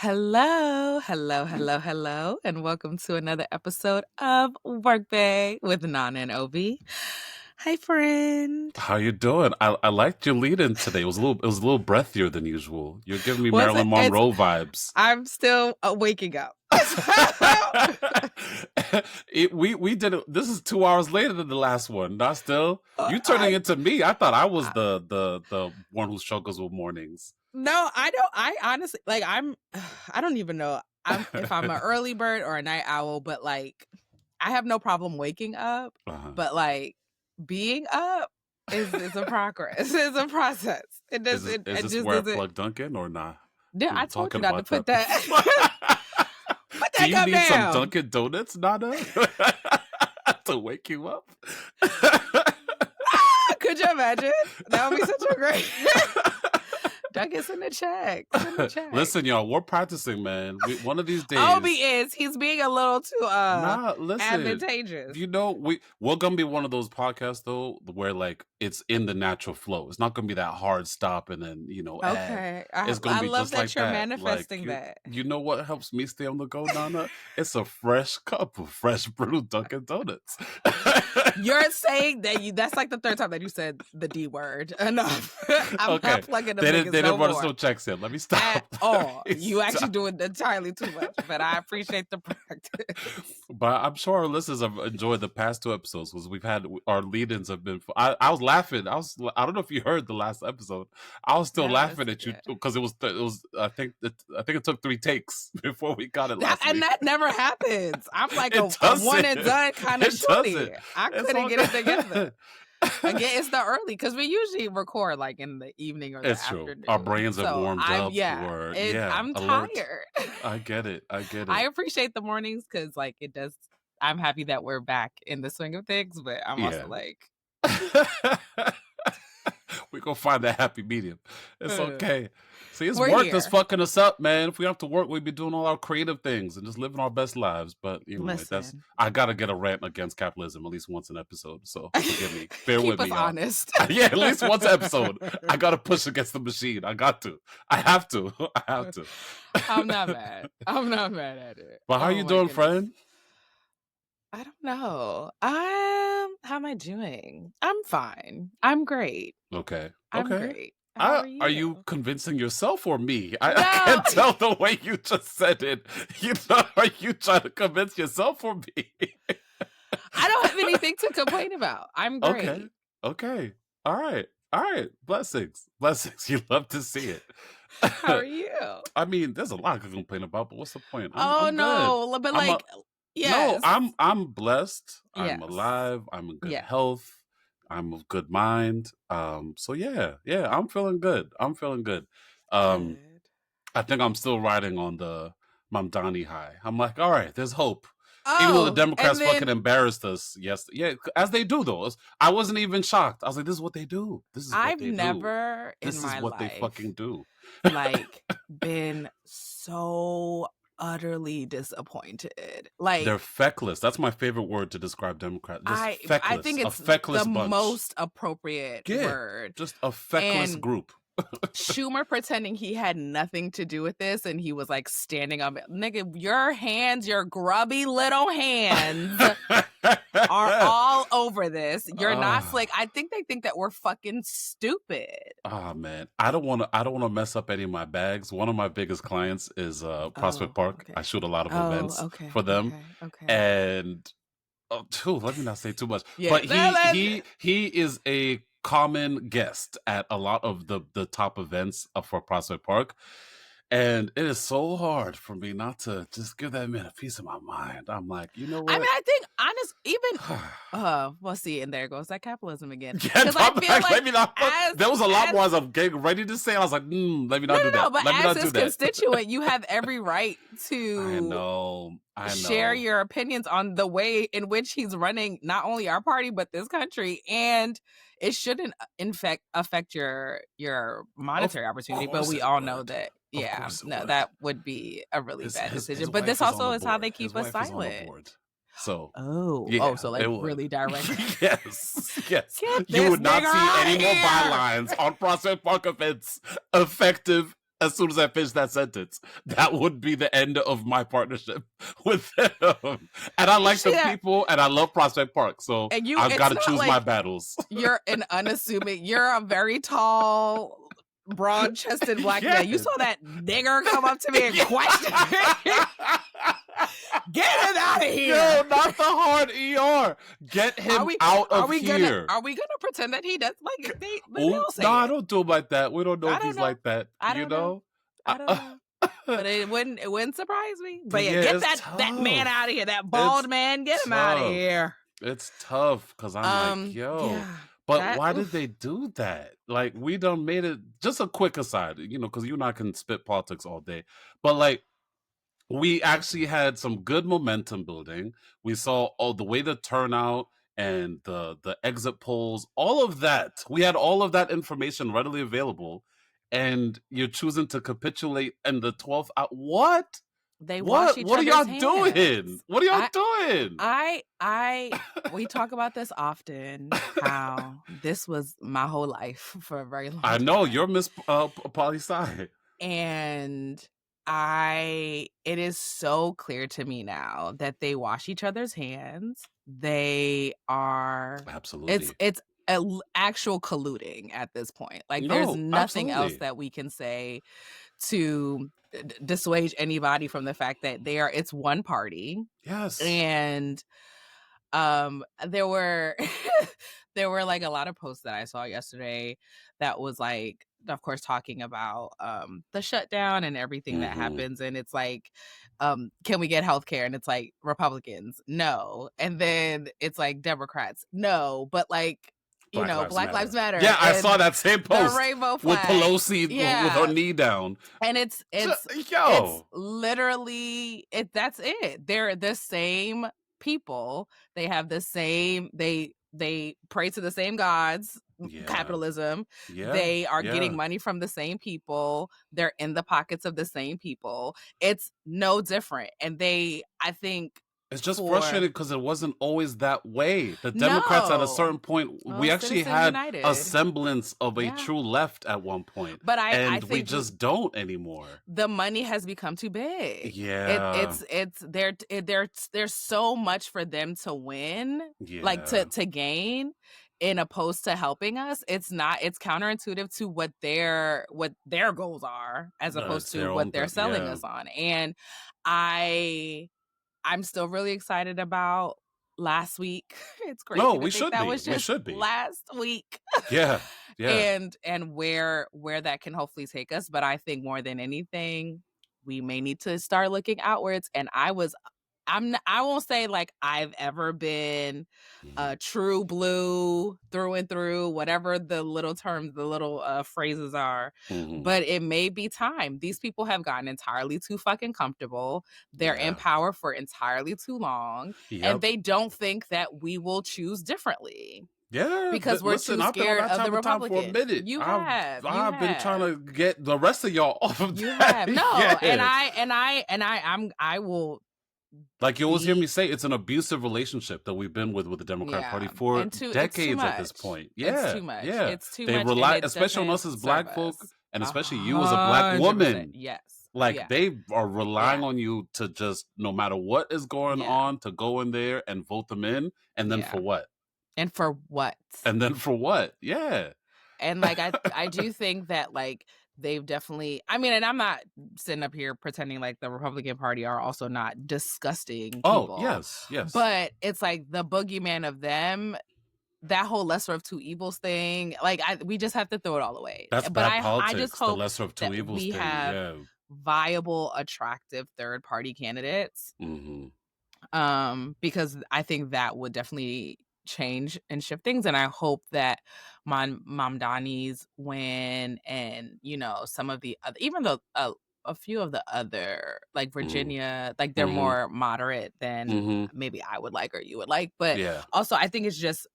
Hello, and welcome to another episode of Work Bay with Naana and Obie. Hi, friend. How you doing? I liked your lead in today. It was a little breathier than usual. You're giving me Marilyn Monroe vibes. I'm still waking up. We did it. This is 2 hours later than the last one. Not still. You turning into me. I thought I was the one who struggles with mornings. No, I don't. I honestly I don't even know if I'm an early bird or a night owl, but I have no problem waking up. But being up is a progress. It's a process. It does. Is this where I plug Dunkin' or not? Yeah, I told you not to put that. Put that Do you need down. some Dunkin' Donuts, Nana, to wake you up? Could you imagine? That would be such a great. Dunkin's in the check. Listen, y'all, we're practicing, man. One of these days. He's being a little too advantageous. You know, we're gonna be one of those podcasts though, where it's in the natural flow. It's not gonna be that hard stop and then okay. It's gonna be love just that like you're that. manifesting that. You know what helps me stay on the go, Nana? It's a fresh cup of fresh brewed Dunkin' Donuts. You're saying that's like the third time that you said the D word. Enough. I'm not plugging the They didn't run us no checks in. Let me stop. At all. You actually doing entirely too much, but I appreciate the practice. But I'm sure our listeners have enjoyed the past two episodes because we've had our lead-ins have been. I was laughing. I don't know if you heard the last episode. I was still laughing at you because it was. I think it took 3 takes before we got it last week. And that never happens. I'm like a one and done kind of shorty. I couldn't get it together. Again, it's the early because we usually record in the evening or the afternoon. Our brains have warmed up. I'm tired. I get it. I appreciate the mornings because it does. I'm happy that we're back in the swing of things, but I'm also we're gonna find that happy medium. It's okay. See, it's We're work here. that's fucking us up, man. If we have to work, we'd be doing all our creative things and just living our best lives. But I gotta get a rant against capitalism at least once an episode. So forgive me. Bear with me. Honest. Yeah, at least once an episode. I gotta push against the machine. I got to. I have to. I'm not mad. I'm not mad at it. But how you doing, friend? I don't know. How am I doing? I'm fine. I'm great. Okay. I'm great. How are you convincing yourself or me? I can't tell the way you just said it. Are you trying to convince yourself or me? I don't have anything to complain about. I'm great. Okay. All right. Blessings. You love to see it. How are you? I mean, there's a lot to complain about, but what's the point? I'm no, but yes. No, I'm blessed. I'm alive. I'm in good health. I'm of good mind. So yeah, I'm feeling good. I think I'm still riding on the Mamdani high. I'm like, all right, there's hope. Even though the Democrats fucking embarrassed us, as they do though. I wasn't even shocked. I was like, this is what they do. I've never in my life they fucking do. Been so utterly disappointed. They're feckless. That's my favorite word to describe Democrats. I think it's the most appropriate word. Just a feckless group. Schumer pretending he had nothing to do with this, and he was standing up. Nigga, your grubby little hands are all over this. You're not slick. I think they think that we're fucking stupid. Oh man, I don't want to mess up any of my bags. One of my biggest clients is Prospect Park. Okay. I shoot a lot of events for them, and let me not say too much. But he is a common guest at a lot of the top events for Prospect Park. And it is so hard for me not to just give that man a piece of my mind. I'm like, you know what? I mean, I think see, and there goes that capitalism again. Because I feel there was a lot more I was getting ready to say. I was like, let me not do that. But as his constituent, you have every right to share your opinions on the way in which he's running not only our party, but this country. And it shouldn't affect your monetary opportunity. But we all know that. Yeah, no, that would be a really bad decision. But this also is how they keep us silent. So, really direct. Yes. You would not see any more bylines on Prospect Park events effective as soon as I finish that sentence, that would be the end of my partnership with them. And I like the people, and I love Prospect Park, so I've got to choose my battles. You're an unassuming. You're a very tall, broad-chested black man. You saw that nigger come up to me and question me. Get him out of here! No, not the hard ER. Get him out of here. Are we gonna pretend that he does like they no, I don't do him like that. We don't know if he's like that. I don't know. But it wouldn't surprise me. But yeah, get that man out of here. That bald man, get him out of here. It's tough because I'm like, yo. Yeah, but why did they do that? Like, we done made it. Just a quick aside, because you and I can spit politics all day. But like, we actually had some good momentum building. We saw the way the turnout and the exit polls, all of that. We had all of that information readily available, and you're choosing to capitulate in the 12th hour. What? What are y'all hands. doing? What are y'all doing? We talk about this often, how this was my whole life for a very long time. I know, you're Miss Poli-Sci. And it is so clear to me now that they wash each other's hands. They are absolutely. It's actual colluding at this point. Like, there's nothing else that we can say to dissuade anybody from the fact that it's one party. Yes. And there were like a lot of posts that I saw yesterday that was like, of course, talking about the shutdown and everything that happens, and it's like, can we get healthcare? And it's like, Republicans, no. And then it's like, Democrats, no. But like, Black Lives Matter. Yeah, I saw that same post. The rainbow flag. With Pelosi with her knee down. And it's literally that's it. They're the same people. They have the same. They pray to the same gods. Yeah. Capitalism. Yeah. They are getting money from the same people. They're in the pockets of the same people. It's no different. And I think. It's just frustrating because it wasn't always that way. The Democrats at a certain point, we actually had a semblance of a true left at one point. But I think we just don't anymore. The money has become too big. Yeah. There's so much for them to win, like to gain, in opposed to helping us. It's counterintuitive to what their goals are, as opposed to what they're selling us on. And I'm still really excited about last week. It's crazy. No, we should be. We should be last week. Yeah. And where that can hopefully take us. But I think more than anything, we may need to start looking outwards. And I won't say like I've ever been a true blue through and through, whatever the little terms, the little phrases are. But it may be time. These people have gotten entirely too fucking comfortable. They're in power for entirely too long. And they don't think that we will choose differently. Yeah, because we're too scared of the Republicans. For a minute. I've been trying to get the rest of y'all off of that. I will. Like, you always hear me say, it's an abusive relationship that we've been with the Democratic Party for decades at this point. Yeah, it's too much. Yeah, it's too much. They rely, especially on us as Black folk, and especially you as a Black woman. Yes, like they are relying on you to just, no matter what is going on, to go in there and vote them in, and then for what? And for what? And then for what? Yeah. And like I do think that like they've definitely, I mean, and I'm not sitting up here pretending like the Republican Party are also not disgusting people. Oh, yes. But it's like the boogeyman of them, that whole lesser of two evils thing, like we just have to throw it all away. That's bad politics, I just hope the lesser of two evils we thing. have viable, attractive third party candidates. Because I think that would definitely change and shift things. And I hope that Mamdani's win, and some of the other, even though a few of the other, like Virginia, like they're more moderate than maybe I would like or you would like. But also I think it's just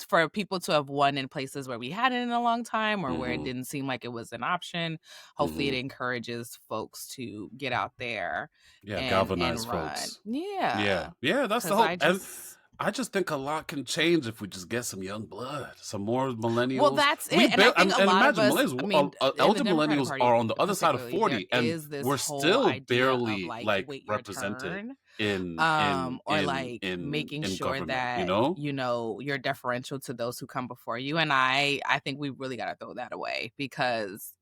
for people to have won in places where we hadn't in a long time, or where it didn't seem like it was an option. Hopefully it encourages folks to get out there galvanize folks. Yeah, that's the hope. I just think a lot can change if we just get some young blood, some more millennials. Well, that's it. And I think a lot of us, millennials, I mean, elder in the Democratic millennials Party are on the other side of particularly, 40, there and is this we're whole still idea of barely like, wait your represented turn, in or like making in sure government, that, you're deferential to those who come before you. And I think we really got to throw that away, because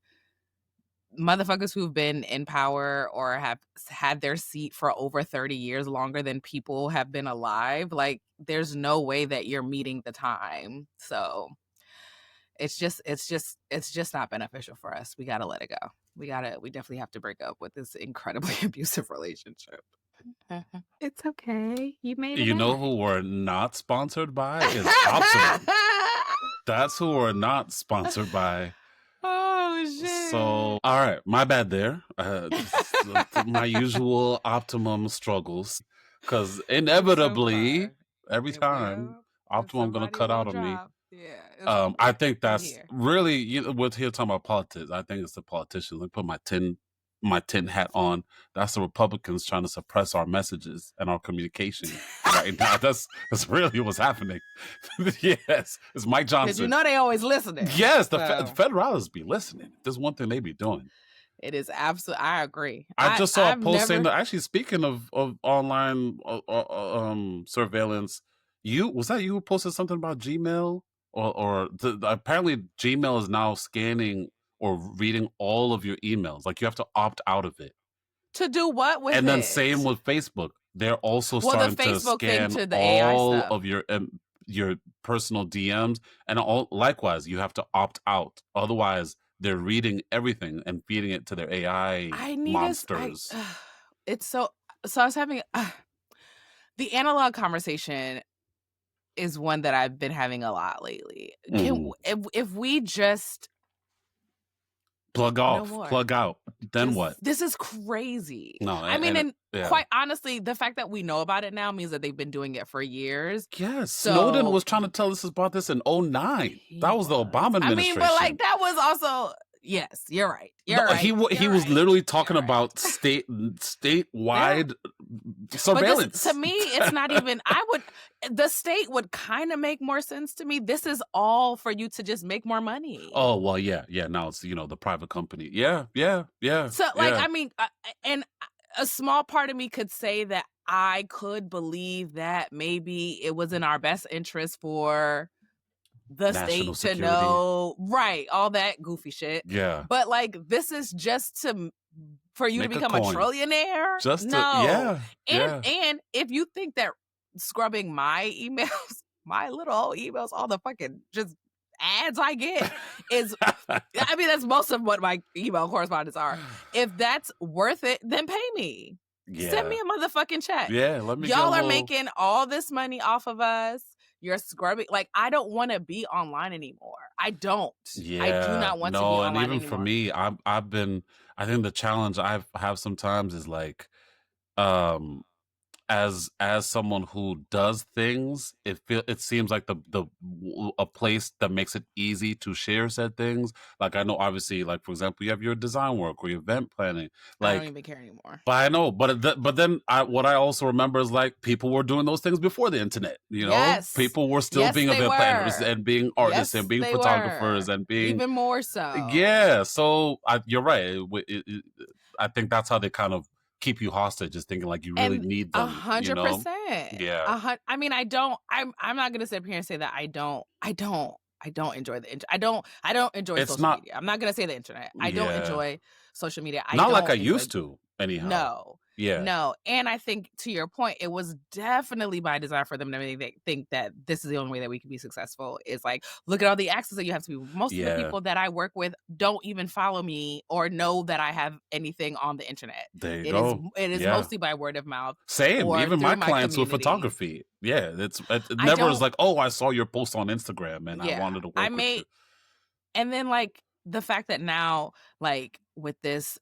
motherfuckers who've been in power or have had their seat for over 30 years, longer than people have been alive, like, there's no way that you're meeting the time. So it's just not beneficial for us. We got to let it go. We definitely have to break up with this incredibly abusive relationship. It's okay. You made it. You know who we're not sponsored by is Optimum. That's who we're not sponsored by. Oh shit. So, all right, my bad there. My usual Optimum struggles, because inevitably every time Optimum gonna cut out on me. Yeah, I think that's really, we're here talking about politics. I think it's the politicians. Let me put my tin hat on. That's the Republicans trying to suppress our messages and our communication right now. That's really what's happening. Yes, it's Mike Johnson. Because they always listening. Yes, the federalists be listening. There's one thing they be doing. It is absolutely. I agree. I just saw a post saying that, actually, speaking of online surveillance, was that you who posted something about Gmail? Or apparently Gmail is now scanning or reading all of your emails. Like, you have to opt out of it. To do what with it? And then same with Facebook. They're also starting to scan all of your personal DMs. And likewise, you have to opt out. Otherwise, they're reading everything and feeding it to their AI monsters. It's so I was having the analog conversation is one that I've been having a lot lately. If we just plug off, plug out, then what? This is crazy. No, I mean, quite honestly, the fact that we know about it now means that they've been doing it for years. Yes, Snowden was trying to tell us about this in 2009. That was the Obama administration. I mean, but that was also. Yes, you're right. He was literally talking about statewide surveillance. But to me, it's not even. The state would kind of make more sense to me. This is all for you to just make more money. Oh well, yeah. Now it's the private company. Yeah. So I mean, and a small part of me could say that I could believe that maybe it was in our best interest for the national state to know, right, all that goofy shit. Yeah. But this is just for you to become a trillionaire. And if you think that scrubbing my emails, my little old emails, all the fucking just ads I get is, I mean, that's most of what my email correspondence are. If that's worth it, then pay me. Yeah. Send me a motherfucking check. Yeah, let me. Y'all are making all this money off of us. You're scrubbing. I don't want to be online anymore. I don't. Yeah, I do not want to be online anymore. And even for me, I think the challenge I have sometimes is as someone who does things, it seems like a place that makes it easy to share said things. I know, obviously, for example, you have your design work or your event planning. I don't even care anymore. But I know, but then what I also remember is people were doing those things before the internet. Yes. People were still being event planners and being artists and being photographers and being even more so. Yeah, so you're right. I think that's how they kind of keep you hostage, just thinking you really need them. 100%. Yeah. I mean, I'm not gonna sit up here and say that I don't enjoy the internet. I don't enjoy social media. I'm not gonna say the internet. I don't enjoy social media. Not like I used to, anyhow. No. Yeah. No. And I think, to your point, it was definitely by design for them to think that this is the only way that we can be successful. Is look at all the access that you have to be. Most of the people that I work with don't even follow me or know that I have anything on the internet. There you go. It is mostly by word of mouth. Same. Even my clients with photography. Yeah. It never is oh, I saw your post on Instagram and I wanted to work with you. And then the fact that now with this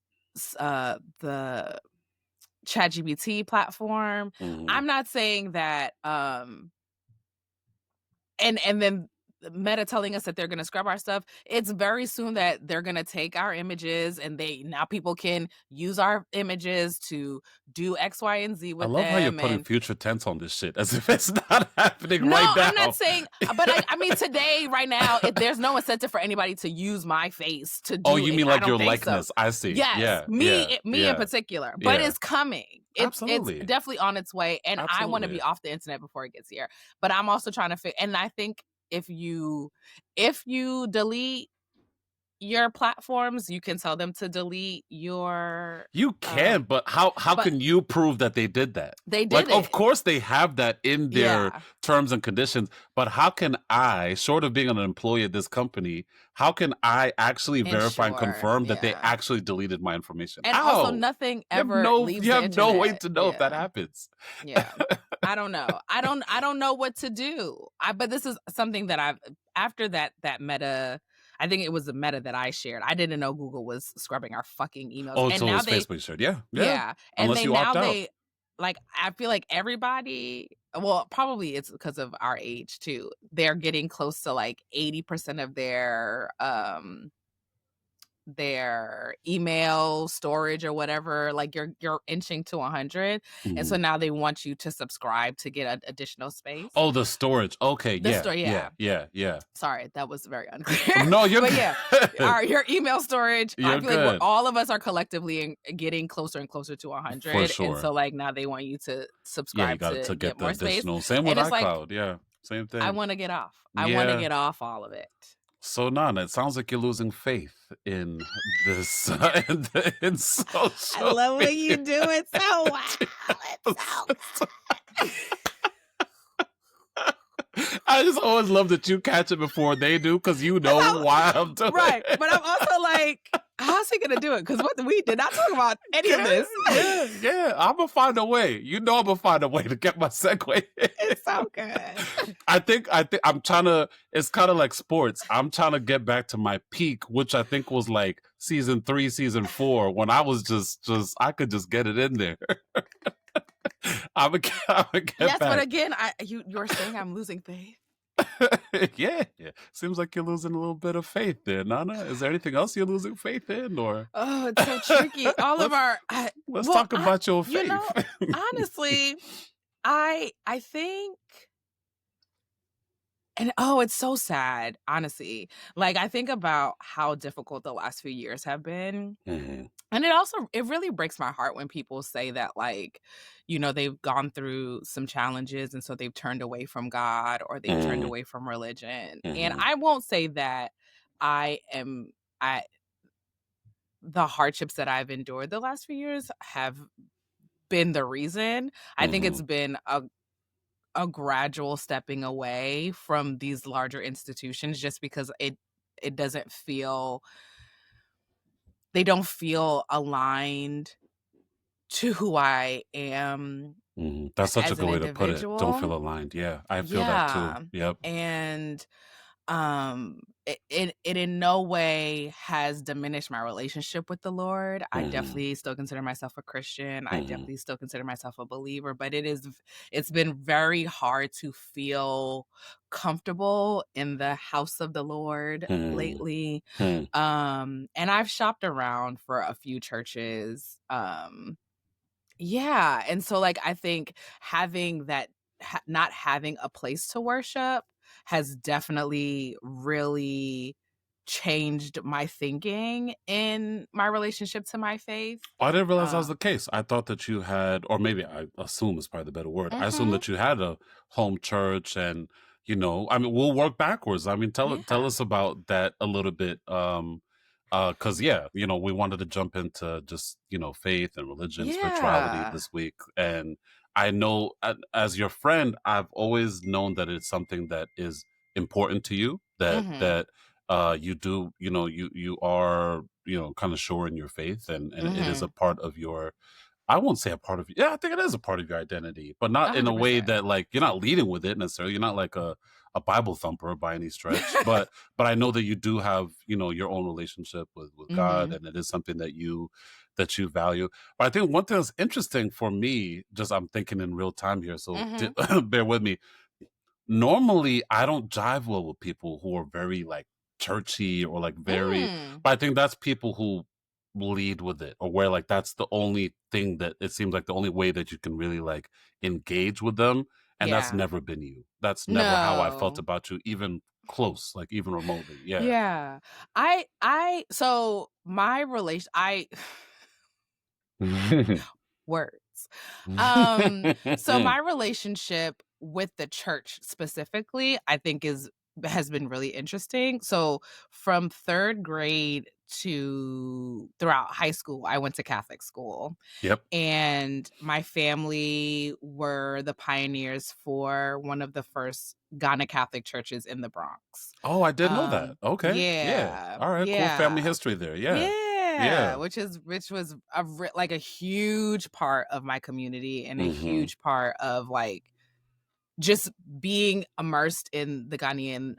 the ChatGPT platform, I'm not saying that and then Meta telling us that they're going to scrub our stuff, it's very soon that they're going to take our images and now people can use our images to do X, Y, and Z with I them. love how you're putting future tense on this shit as if it's not happening right now. No, I'm not saying, but I mean, today, right now, there's no incentive for anybody to use my face to do. Oh, you mean like your likeness? So. I see. Yes, me in particular, but it's coming. Absolutely. It's definitely on its way, and I want to be off the internet before it gets here. But I'm also trying to and I think if you delete your platforms, you can tell them to delete your. You can, but how can you prove that they did that? They did. Of course, they have that in their terms and conditions. But how can I, short of being an employee at this company, how can I actually verify and confirm that they actually deleted my information? And also, nothing ever leaves. You have no way to know if that happens. Yeah, I don't know. I don't know what to do. But this is something that after that Meta. I think it was the Meta that I shared. I didn't know Google was scrubbing our fucking emails. Oh, and so now it was Facebook shared. Yeah. And unless you opt out. Like, I feel like everybody, well, probably it's because of our age too. They're getting close to like 80% of their email storage or whatever, like you're inching to 100, and so now they want you to subscribe to get an additional space. Oh, the storage. Okay, yeah. Sorry, that was very unclear. No, you're. But your email storage. I feel like all of us are collectively getting closer and closer to 100, for sure. And so like now they want you to subscribe to get more additional space. Same with iCloud. Same thing. I want to get off. I want to get off all of it. So, Naana, it sounds like you're losing faith in this, in social I love when you do it so well. It's so good. I just always love that you catch it before they do, because you know why I'm doing it. Right, but I'm also like, how's he gonna do it? Because we did not talk about any of this. Yeah, I'm gonna find a way. You know, I'm gonna find a way to get my segue. It's so good. I think I'm trying to. It's kind of like sports. I'm trying to get back to my peak, which I think was like season 3, season 4, when I was just I could just get it in there. I'm gonna get back. But again, you're saying I'm losing faith. yeah. Seems like you're losing a little bit of faith there, Naana. Is there anything else you're losing faith in, or? Oh, it's so tricky. Let's talk about your faith. You know, honestly, I think, and it's so sad. Honestly, like I think about how difficult the last few years have been. Mm-hmm. And it really breaks my heart when people say that, like, you know, they've gone through some challenges and so they've turned away from God, or they've turned away from religion. And I won't say that the hardships that I've endured the last few years have been the reason. I think it's been a gradual stepping away from these larger institutions, just because it doesn't feel. They don't feel aligned to who I am. That's such a good way to put it. Don't feel aligned. Yeah, I feel that too. Yep. And it in no way has diminished my relationship with the Lord. I definitely still consider myself a Christian. I definitely still consider myself a believer, but it's been very hard to feel comfortable in the house of the Lord lately. And I've shopped around for a few churches. And so like I think having that, not having a place to worship, has definitely really changed my thinking in my relationship to my faith. I didn't realize that was the case. I thought that you had, or maybe I assume is probably the better word. I assume that you had a home church, and you know, I mean, we'll work backwards. I mean, tell us about that a little bit. Because you know, we wanted to jump into just, you know, faith and religion, spirituality this week, and I know as your friend, I've always known that it's something that is important to you, that you do, you know, you are, you know, kind of sure in your faith, and it is a part of your, I won't say a part of, I think it is a part of your identity, but not 100%. In a way that like you're not leading with it necessarily. You're not like a Bible thumper by any stretch, but I know that you do have, you know, your own relationship with God, and it is something that you value. But I think one thing that's interesting for me, just I'm thinking in real time here, so bear with me. Normally, I don't jive well with people who are very like churchy or like very. But I think that's people who lead with it, or where like that's the only thing that it seems like the only way that you can really like engage with them. And that's never been you. That's never how I felt about you, even close, like even remotely. Yeah. So my relation, words. So my relationship with the church specifically, I think has been really interesting. So from 3rd grade to throughout high school, I went to Catholic school. Yep. And my family were the pioneers for one of the first Ghana Catholic churches in the Bronx. Oh, I didn't know that. Okay. Yeah. All right. Cool family history there. Yeah. Which was like a huge part of my community and a huge part of like just being immersed in the Ghanaian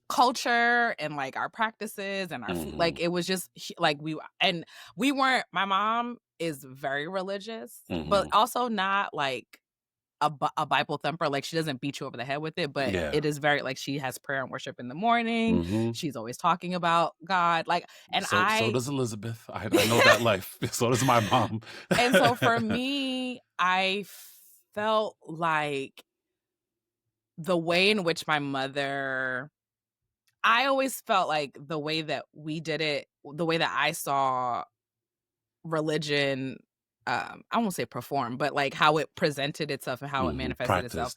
culture and like our practices and our food. Like it was just like my mom is very religious, but also not like a Bible thumper. Like she doesn't beat you over the head with it, but it is very like she has prayer and worship in the morning. She's always talking about God. Like, and so does Elizabeth. I know that life. So does my mom. And so for me, I felt like the way in which my mother, I always felt like the way that we did it, the way that I saw religion, I won't say perform, but like how it presented itself and how it manifested itself.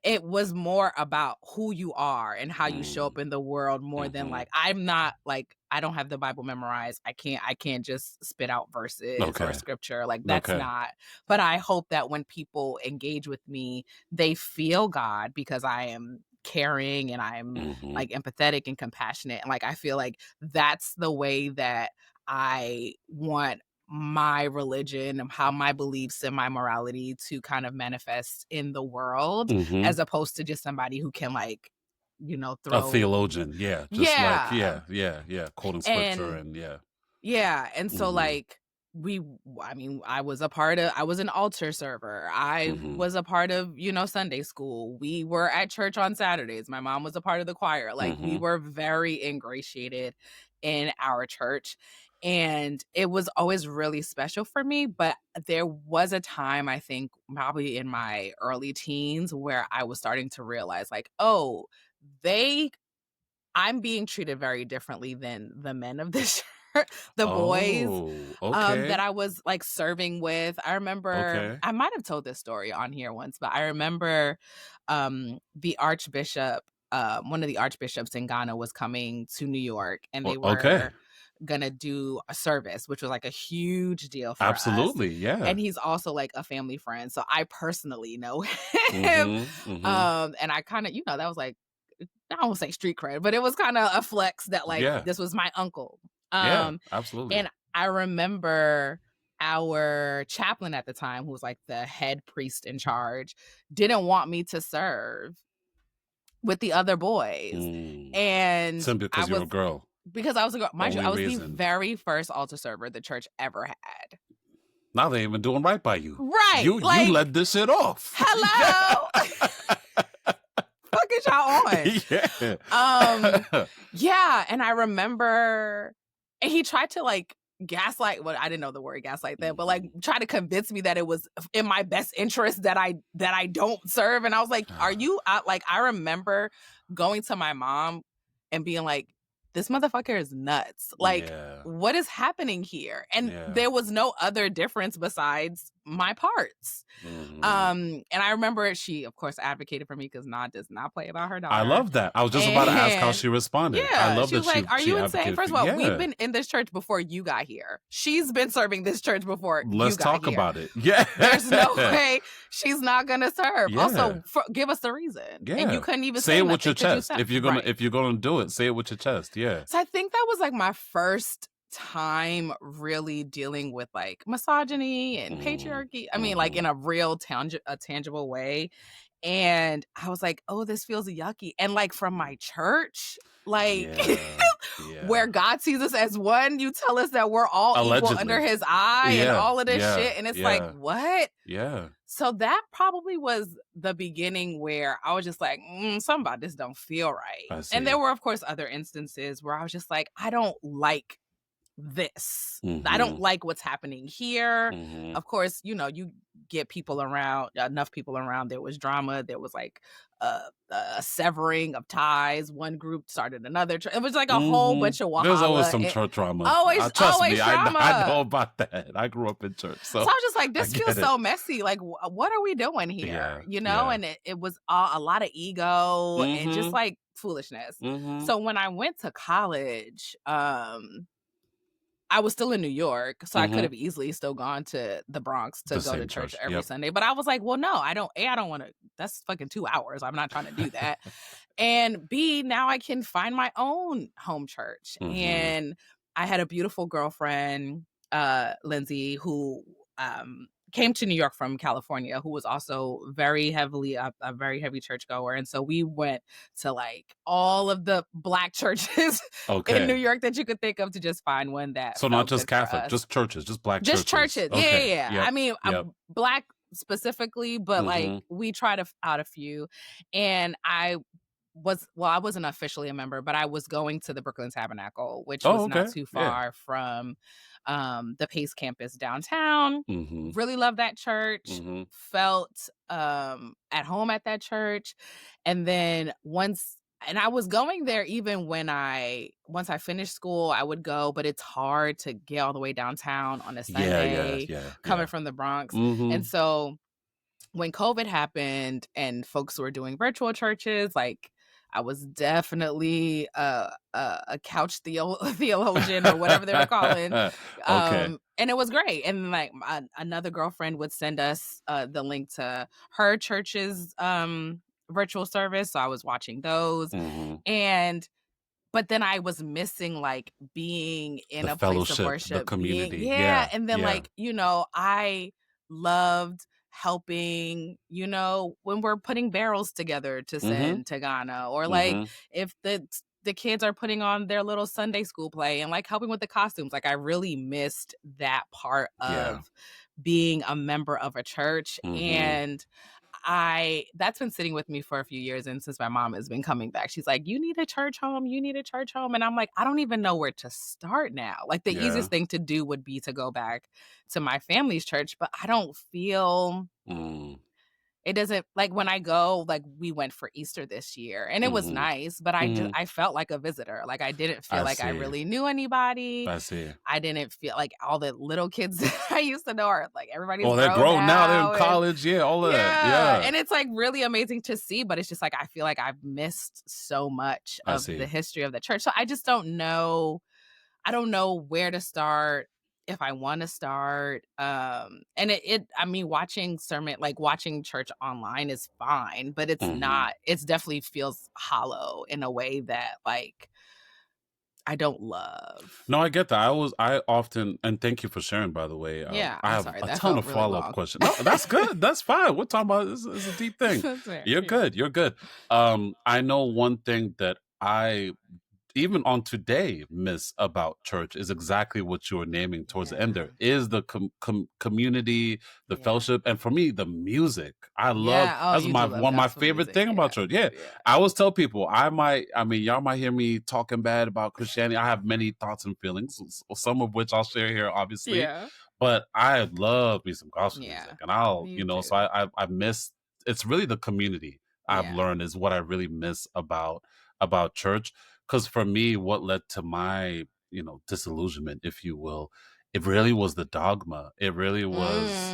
It was more about who you are and how you show up in the world more than like, I'm not like, I don't have the Bible memorized. I can't just spit out verses or scripture. Like that's not, but I hope that when people engage with me, they feel God because I am caring and I'm like empathetic and compassionate. And like, I feel like that's the way that I want my religion and how my beliefs and my morality to kind of manifest in the world, as opposed to just somebody who can like, throw a theologian. Like quoting scripture and so like I was an altar server. I was a part of, Sunday school. We were at church on Saturdays. My mom was a part of the choir. Like we were very ingratiated in our church. And it was always really special for me. But there was a time, I think probably in my early teens, where I was starting to realize like, oh, I'm being treated very differently than the men of this the boys that I was like serving with. I remember I might have told this story on here once, but I remember the archbishop, one of the archbishops in Ghana was coming to New York, and they were gonna do a service, which was like a huge deal for us. And he's also like a family friend, so I personally know him. And I kind of, that was like, I won't say street cred, but it was kind of a flex that like this was my uncle. Absolutely. And I remember our chaplain at the time, who was like the head priest in charge, didn't want me to serve with the other boys. And simply because you're a girl. Because I was a girl. Mind you, I was the very first altar server the church ever had. Now they ain't even doing right by you. Right. You led this shit off. Hello. Fuck is y'all on? And I remember, and he tried to like gaslight. Well, I didn't know the word gaslight then, but like try to convince me that it was in my best interest that I don't serve. And I was like, are you like? I remember going to my mom and being like, this motherfucker is nuts. Like, what is happening here? And there was no other difference besides my parts. And I remember she, of course, advocated for me because Nah does not play about her daughter. I love that. I was just about to ask how she responded. I love she was that like, are you insane? First of all, we've been in this church before you got here. She's been serving this church before you got here. Let's talk about it. Yeah. There's no way she's not going to serve. Also, give us the reason. And you couldn't even say it with your chest. If you're gonna do it, say it with your chest. Yeah. So I think that was like my first time really dealing with like misogyny and patriarchy. I mean, like in a real tangible way. And I was like, oh, this feels yucky. And like from my church, like where God sees us as one. You tell us that we're all equal under his eye and all of this shit. And it's like, what? Yeah. So that probably was the beginning where I was just like, something about this don't feel right. And there were, of course, other instances where I was just like, I don't like this. I don't like what's happening here. Of course, you get people around, enough people around. There was drama. There was like a severing of ties. One group started another. It was like a whole bunch of wahala. There's always some church drama. Always drama. I know about that. I grew up in church. So I was just like, this feels so messy. Like, what are we doing here? And it was a lot of ego and just like foolishness. So when I went to college, I was still in New York, so I could have easily still gone to the Bronx to go to church every Sunday. But I was like, well, no, I don't want to. That's fucking 2 hours. I'm not trying to do that. And B, now I can find my own home church. And I had a beautiful girlfriend, Lindsay, who came to New York from California, who was also very heavily a very heavy churchgoer. And so we went to like all of the Black churches in New York that you could think of to just find one that. So not just Catholic, just churches, just Black churches. Just churches. Okay. Yeah. Yep. I mean, Black specifically, but like we tried out a few. And I wasn't officially a member, but I was going to the Brooklyn Tabernacle, which was not too far from the Pace campus downtown. Really loved that church. Felt at home at that church. And then I was going there even once I finished school, I would go, but it's hard to get all the way downtown on a Sunday coming from the Bronx. And so when COVID happened and folks were doing virtual churches, like I was definitely a couch theologian or whatever they were calling. And it was great. And like another girlfriend would send us the link to her church's virtual service. So I was watching those. But then I was missing like being in a place of worship. The community. And then like, I loved helping, when we're putting barrels together to send to Ghana, or like if the kids are putting on their little Sunday school play and like helping with the costumes. Like I really missed that part of being a member of a church. And that's been sitting with me for a few years. And since my mom has been coming back, she's like, you need a church home. And I'm like, I don't even know where to start now. Like the easiest thing to do would be to go back to my family's church, but I don't feel it doesn't, like when I go, like we went for Easter this year and it was nice, but I felt like a visitor. Like I didn't feel like I really knew anybody. I didn't feel like all the little kids that I used to know are like everybody's they're grown now. They're in college. All of that. Yeah. And it's like really amazing to see, but it's just like I feel like I've missed so much of the history of the church. So I just don't know. I don't know where to start, if I want to start. And I mean, watching church online is fine, but it's not, it's definitely feels hollow in a way that like I don't love. No, I get that. I often, and thank you for sharing, by the way. I have a ton of follow-up questions. No, that's good. That's fine. We're talking about this is a deep thing. You're good. You're good. I know one thing that I even on today miss about church is exactly what you were naming towards the end there, is the community, the fellowship, and for me, the music. I love, that's one of my favorite thing about church. I always tell people, y'all might hear me talking bad about Christianity. I have many thoughts and feelings, some of which I'll share here, obviously. But I love me some gospel music, and so I miss, it's really the community I've learned is what I really miss about church. Because for me, what led to my, disillusionment, if you will, it really was the dogma. It really was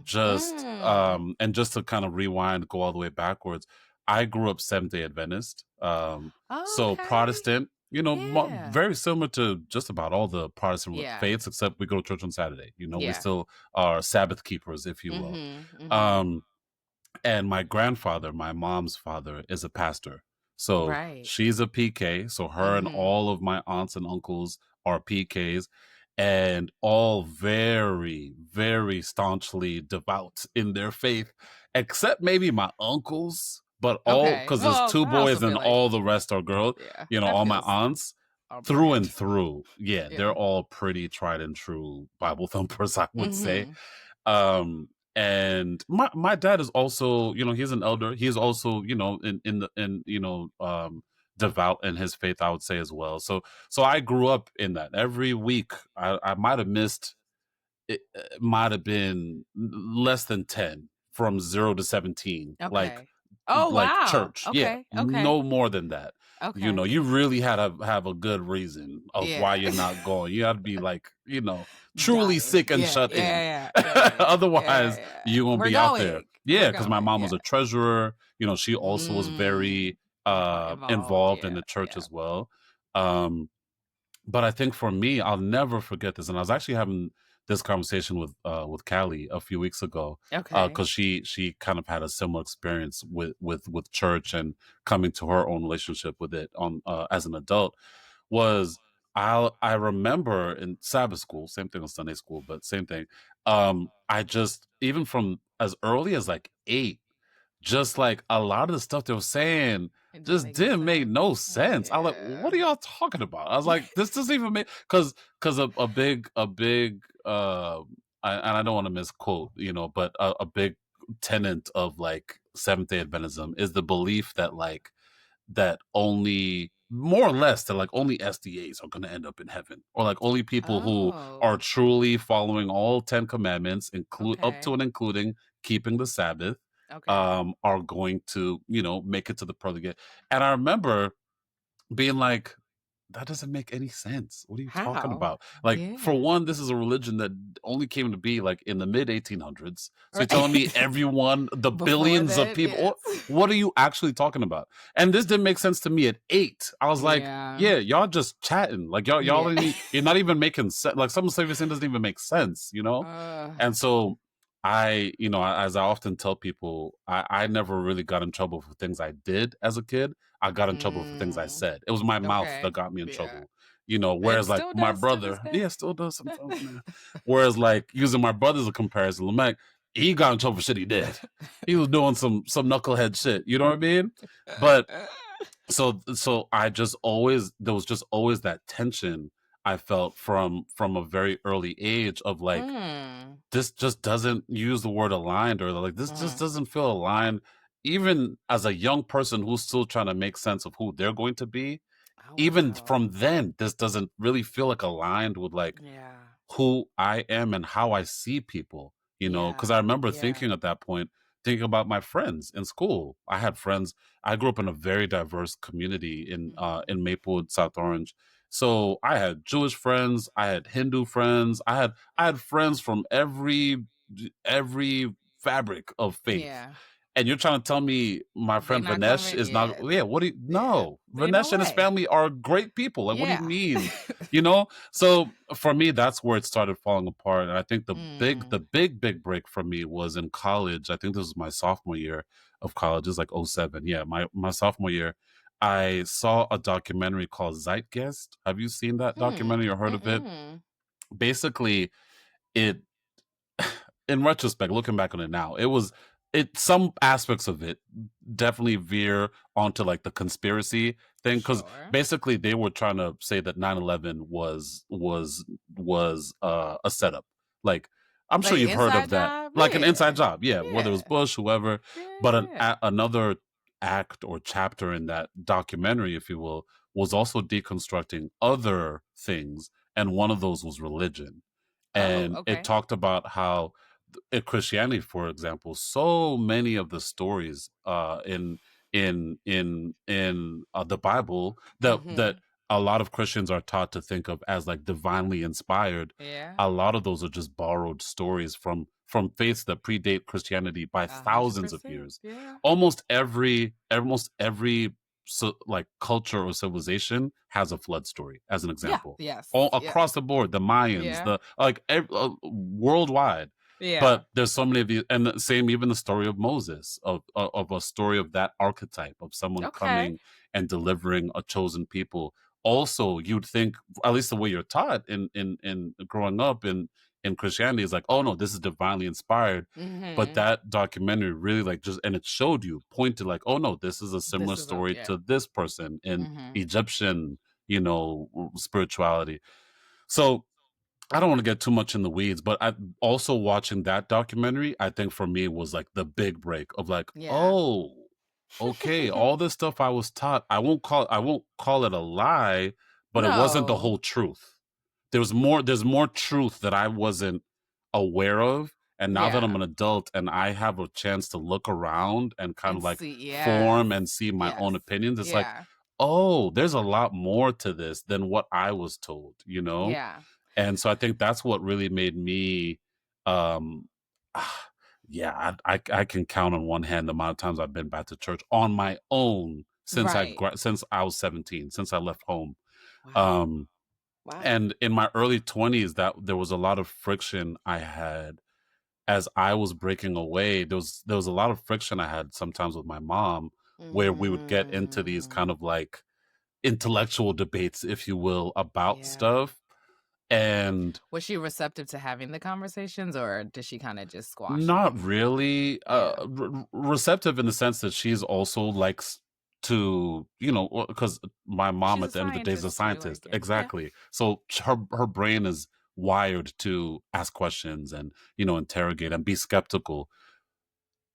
just, and just to kind of rewind, go all the way backwards, I grew up Seventh-day Adventist. So Protestant, very similar to just about all the Protestant faiths, except we go to church on Saturday. We still are Sabbath keepers, if you will. And my grandfather, my mom's father, is a pastor. So she's a PK. So her and all of my aunts and uncles are PKs, and all very, very staunchly devout in their faith, except maybe my uncles, but all, because there's two boys and all the rest are girls, all my aunts. are through and brilliant. through. Yeah, they're Yeah. all pretty tried and true Bible thumpers, I would say. Mhm. And my dad is also, he's an elder. He's also, devout in his faith, I would say, as well. So I grew up in that. Every week I might have missed, it might have been less than 10 from 0 to 17, Okay. Oh, wow. church. Yeah, Okay, okay, no more than that. okay. You really had to have a good reason of why Yeah. you're not going. You had to be like, truly Dying. sick and Yeah, shut in. yeah, yeah, yeah, yeah, yeah, Otherwise, yeah. you won't We're be out there. going. Yeah, We're because my going, mom was yeah. a treasurer. She also was Mm. very Involved, involved in yeah, the church yeah. as well. But I think for me, I'll never forget this. And I was actually having this conversation with Callie a few weeks ago, Okay. because she kind of had a similar experience with church and coming to her own relationship with it on as an adult. Was I remember in Sabbath school, same thing with Sunday school, but same thing. I just, even from as early as like 8, just like a lot of the stuff they were saying It didn't just make any didn't make sense. no sense. I was like, Yeah. what are y'all talking about? I was like, this doesn't even make, because a big and I don't want to misquote, but a big tenet of like Seventh-day Adventism is the belief that like that only, more or less, that like only SDAs are going to end up in heaven, or like only people who are Oh, truly following all 10 commandments, include up to okay. and including keeping the Sabbath, Okay. are going to, make it to the pearly gate. And I remember being like, that doesn't make any sense. What are you talking How? about? Like, for Yeah. one, this is a religion that only came to be like in the mid 1800s. So you're telling me Right. everyone, the Before billions of then, people, yes. what are you actually talking about? And this didn't make sense to me at 8. I was like, Yeah. yeah, y'all just chatting. Like, y'all Yeah. ain't you're not even making sense. Like, some of the stuff you're saying doesn't even make sense. Uh, And so as I often tell people, I never really got in trouble for things I did as a kid. I got in trouble for things I mm, said. It was my mouth that okay. got me in Yeah. trouble. And Whereas like still my does to this brother, day. yeah, still does sometimes, man. Whereas like using my brother as a comparison, Lamech, he got in trouble for shit he did. He was doing some knucklehead shit. You know what I mean? But so I just always, there was just always that tension I felt from a very early age of like, mm, this just doesn't use the word aligned, or like this just mm. doesn't feel aligned, even as a young person who's still trying to make sense of who they're going to be. Oh, Even wow. from then, this doesn't really feel like aligned with like Yeah. who I am and how I see people, because Yeah. I remember Yeah. thinking at that point, thinking about my friends in school. I had friends. I grew up in a very diverse community Mhm. in Maplewood, South Orange. So I had Jewish friends, I had Hindu friends, I had friends from every fabric of faith. Yeah. And you're trying to tell me my They friend not Vanesh coming. is not, Yeah. yeah, what do you, Yeah. no. Ain't no Vanesh and his way. family are great people. Like, what do you Yeah. mean? You know? So for me, that's where it started falling apart. And I think the Mm. big break for me was in college. I think this was my sophomore year of college. It was like '07. Yeah, my sophomore year. I saw a documentary called Zeitgeist. Have you seen that documentary or heard of it? Mm-mm. Basically, it, in retrospect, looking back on it now, it some aspects of it definitely veer onto like the conspiracy thing, because Sure. basically they were trying to say that 9/11 was a setup. Like, I'm sure Like you've heard inside of that, job? like an inside Yeah. job, yeah, whether it was Yeah. Bush, whoever. Yeah. But Yeah. another act or chapter in that documentary, if you will, was also deconstructing other things, and one of those was religion. Oh, And it okay. talked about how in Christianity, for example, so many of the stories in the Bible that Mm-hmm. a lot of Christians are taught to think of as like divinely inspired. Yeah. A lot of those are just borrowed stories from faiths that predate Christianity by thousands of 100%. years. Yeah. Almost every so like culture or civilization has a flood story, as an Yeah. example. Yes. All Yes. across the board, the Mayans, Yeah. the like worldwide. Yeah. But there's so many of these, and the same, even the story of Moses, of a story of that archetype of someone Okay. coming and delivering a chosen people. Also, you'd think, at least the way you're taught in growing up in Christianity, is like, oh no, this is divinely inspired. But Mm-hmm. that documentary really like just, and it showed you, pointed like, oh no, this is a similar This is a story yeah. to this person in Mm-hmm. Egyptian, spirituality. So I don't want to get too much in the weeds, but I also watching that documentary, I think for me was like the big break of like, oh, okay, all this stuff I was taught, I won't call it a lie, but it wasn't the whole truth. There's more truth that I wasn't aware of. And now that I'm an adult and I have a chance to look around and kind of like form and see my own opinions, it's like, oh, there's a lot more to this than what I was told, Yeah. And so I think that's what really made me, yeah, I can count on one hand the amount of times I've been back to church on my own since since I was 17, since I left home. Wow. And in my early 20s, that there was a lot of friction I had as I was breaking away. There was a lot of friction I had sometimes with my mom, where we would get into these kind of like intellectual debates, if you will, about stuff. And was she receptive to having the conversations, or did she kind of just squash not them? really receptive in the sense that she's also likes to, because my mom at the end of the day is a scientist. Exactly. So her brain is wired to ask questions and, interrogate and be skeptical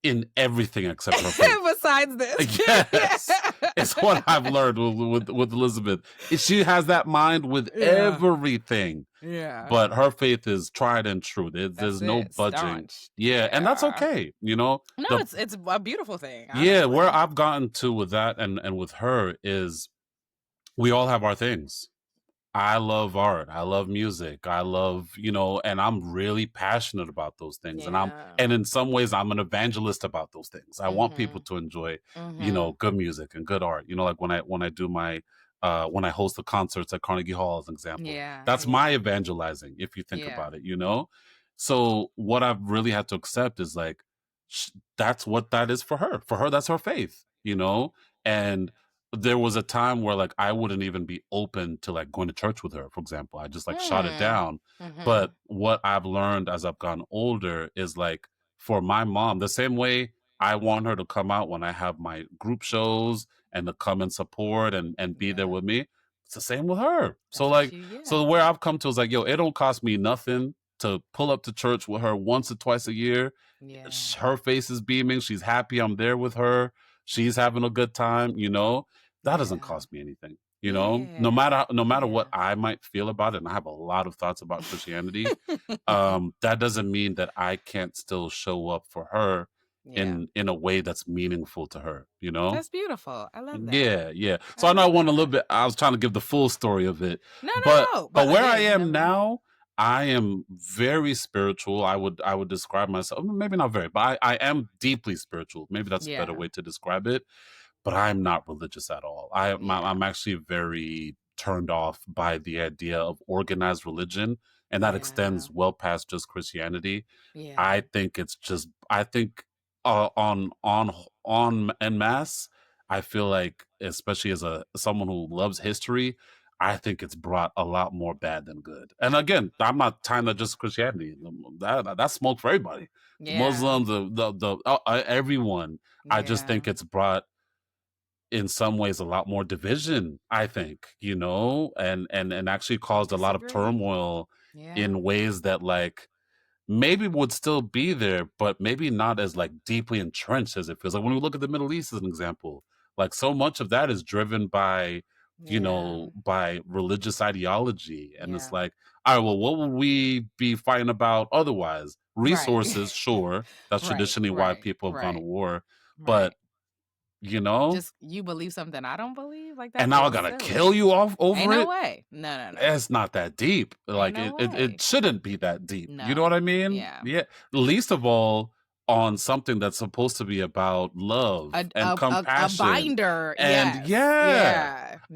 in everything except her faith. Besides this. Yes. It's what I've learned with Elizabeth. She has that mind with everything. Yeah. But her faith is tried and true. There's no budging. Staunch. Yeah, and that's okay, No, it's a beautiful thing. Honestly. Yeah, where I've gotten to with that and with her is we all have our things. I love art. I love music. I love, and I'm really passionate about those things. And in some ways I'm an evangelist about those things. I want people to enjoy, good music and good art. Like when I do my when I host the concerts at Carnegie Hall as an example. That's my evangelizing, if you think about it, So what I've really had to accept is like that's what that is for her. For her, that's her faith, and there was a time where like I wouldn't even be open to like going to church with her, for example. I just like shot it down. But what I've learned as I've gotten older is like for my mom, the same way I want her to come out when I have my group shows and to come and support and be there with me. It's the same with her. So like, so where I've come to is like, yo, it don't cost me nothing to pull up to church with her once or twice a year. Her face is beaming. She's happy. I'm there with her. She's having a good time, that doesn't cost me anything, no matter what I might feel about it. And I have a lot of thoughts about Christianity. That doesn't mean that I can't still show up for her in a way that's meaningful to her, That's beautiful. I love that. Yeah. So I know I want a little bit, I was trying to give the full story of it. No. But where I am now, I am very spiritual. I would describe myself, maybe not very, but I am deeply spiritual. Maybe that's a better way to describe it. But I'm not religious at all. I'm actually very turned off by the idea of organized religion, and that extends well past just Christianity. I think it's just on en masse, I feel like, especially as someone who loves history, I think it's brought a lot more bad than good. And again, I'm not tying that just Christianity. That's smoke for everybody. The Muslims, everyone. I just think it's brought in some ways a lot more division, I think, and actually caused a lot of turmoil in ways that like maybe would still be there, but maybe not as like deeply entrenched as it feels. Like when we look at the Middle East as an example, like so much of that is driven by, by religious ideology. And it's like, all right, well, what would we be fighting about otherwise? Resources, sure. That's traditionally why people have gone to war. But just you believe something I don't believe, like that. And now I gotta kill you off over Ain't it. No way. No. It's not that deep. Like it shouldn't be that deep. No. You know what I mean? Yeah. Least of all on something that's supposed to be about love and compassion. A binder. And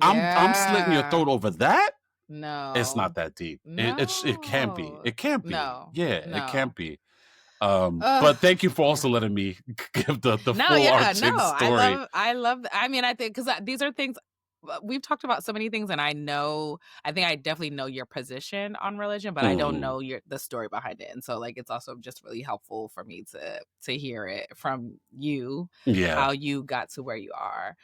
I'm slitting your throat over that. No, it's not that deep. No. It can't be. It can't be. No. It can't be. But thank you for also letting me give the full arching story. I love. I mean, I think because these are things we've talked about so many things, and I think I definitely know your position on religion, but I don't Mhm. know the story behind it. And so, like, it's also just really helpful for me to hear it from you, Yeah. how you got to where you are.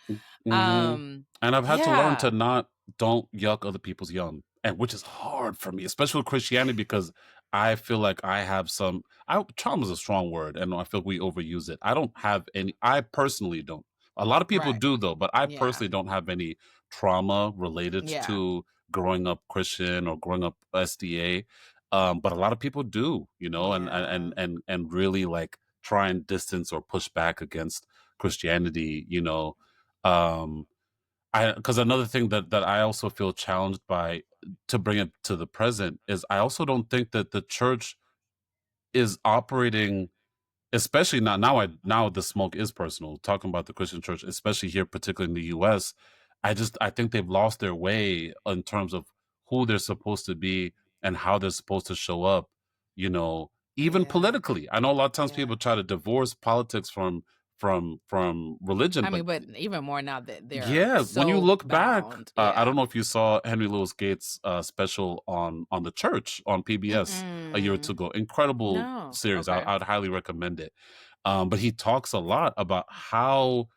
Mhm. And I've had to learn to Yeah. don't yuck other people's yum, and which is hard for me, especially with Christianity, because I feel like I have some trauma is a strong word, and I feel we overuse it. I don't have any I personally don't. A lot of people Right. do though, but I Yeah. personally don't have any trauma related Yeah. to growing up Christian or growing up SDA. But a lot of people do, Yeah. and really like try and distance or push back against Christianity. um I because another thing that I also feel challenged by, to bring it to the present, is I also don't think that the church is operating, especially now the smoke is personal, talking about the Christian church, especially here, particularly in the US. I think they've lost their way in terms of who they're supposed to be and how they're supposed to show up, even Yeah. politically. I know a lot of times Yeah. people try to divorce politics from religion, I but mean, but even more now that they're yeah, when you so look back, bound. I Yeah. don't know if you saw Henry Louis Gates' special on the church on PBS a year or two Mm-mm. ago. Incredible No. series. Okay. I'd highly recommend it. But he talks a lot about how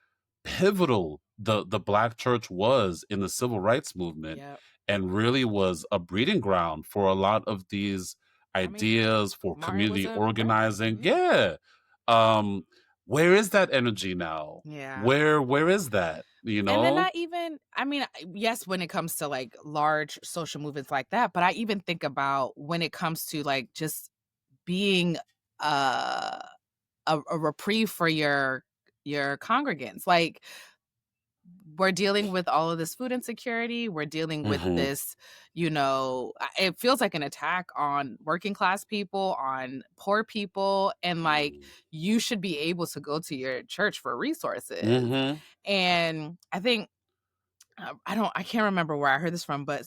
pivotal the Black church was in the civil rights movement, Yep. and really was a breeding ground for a lot of these I mean, ideas for Martin was community a president. organizing. Yeah. Yeah. Um, where is that energy now? Yeah. Where is that? And then I mean, yes, when it comes to like large social movements like that, but I even think about when it comes to like just being uh, a reprieve for your congregants. Like, we're dealing with all of this food insecurity. We're dealing with Mhm. this, it feels like an attack on working class people, on poor people. And like, Mm. you should be able to go to your church for resources. Mhm. And I think, I can't remember where I heard this from, but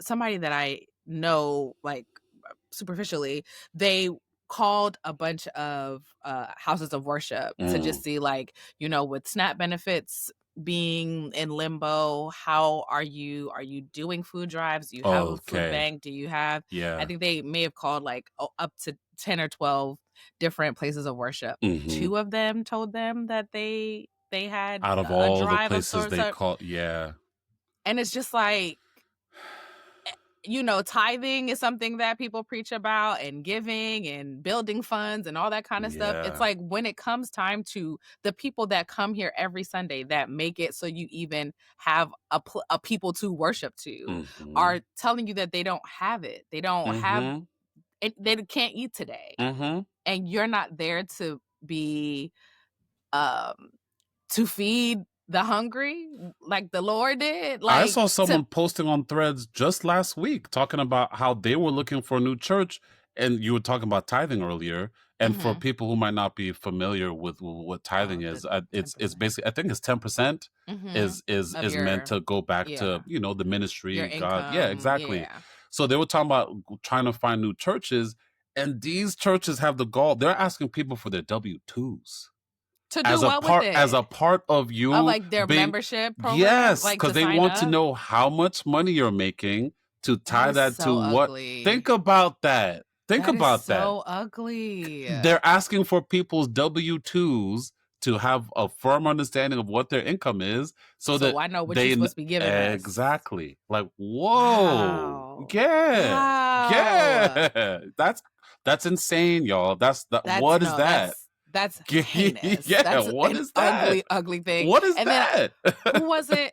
somebody that I know, like, superficially, they called a bunch of houses of worship to Mm. just see, like, with SNAP benefits being in limbo, how are you doing food drives? Do you have a food Okay. bank? Do you have, I Yeah. think they may have called like up to 10 or 12 different places of worship. Mhm. Two of them told them that they had Out of a all the drive of places sorts. they call, yeah. And it's just like, tithing is something that people preach about, and giving and building funds and all that kind of stuff. It's Yeah. like, when it comes time to the people that come here every Sunday, that make it so you even have a people to worship to, Mhm. are telling you that they don't have it. They don't have Mhm. it. They can't eat today. Mhm. And you're not there to be, um, to feed the hungry like the Lord did. I Like, saw to, someone posting on Threads just last week talking about how they were looking for a new church, and you were talking about tithing earlier. And for mhm. people who might not be familiar with what tithing Oh, the is, it's 10%. basically, I think it's 10% Mhm. is Of meant your, to go back to yeah, the your ministry, God. Yeah, income, exactly. yeah. So they were talking about trying to find new churches, and these churches have the gall. They're asking people for their W-2s To do what with as a it? part of Of, you like, their being. membership program, Yes, like, because to they sign want to up? know how much money you're making to That tie is that to so what. Think ugly. about that. Think That is about that. so ugly. They're asking for people's W-2s to have a firm understanding of what their income is, so So that I know what you're they supposed to be giving us. exactly, like, whoa, Wow. yeah, Wow. yeah, that's insane, y'all. That's What is no, that? that's heinous. Yeah, That's what an is that? ugly, ugly thing. What is And then, that? who was it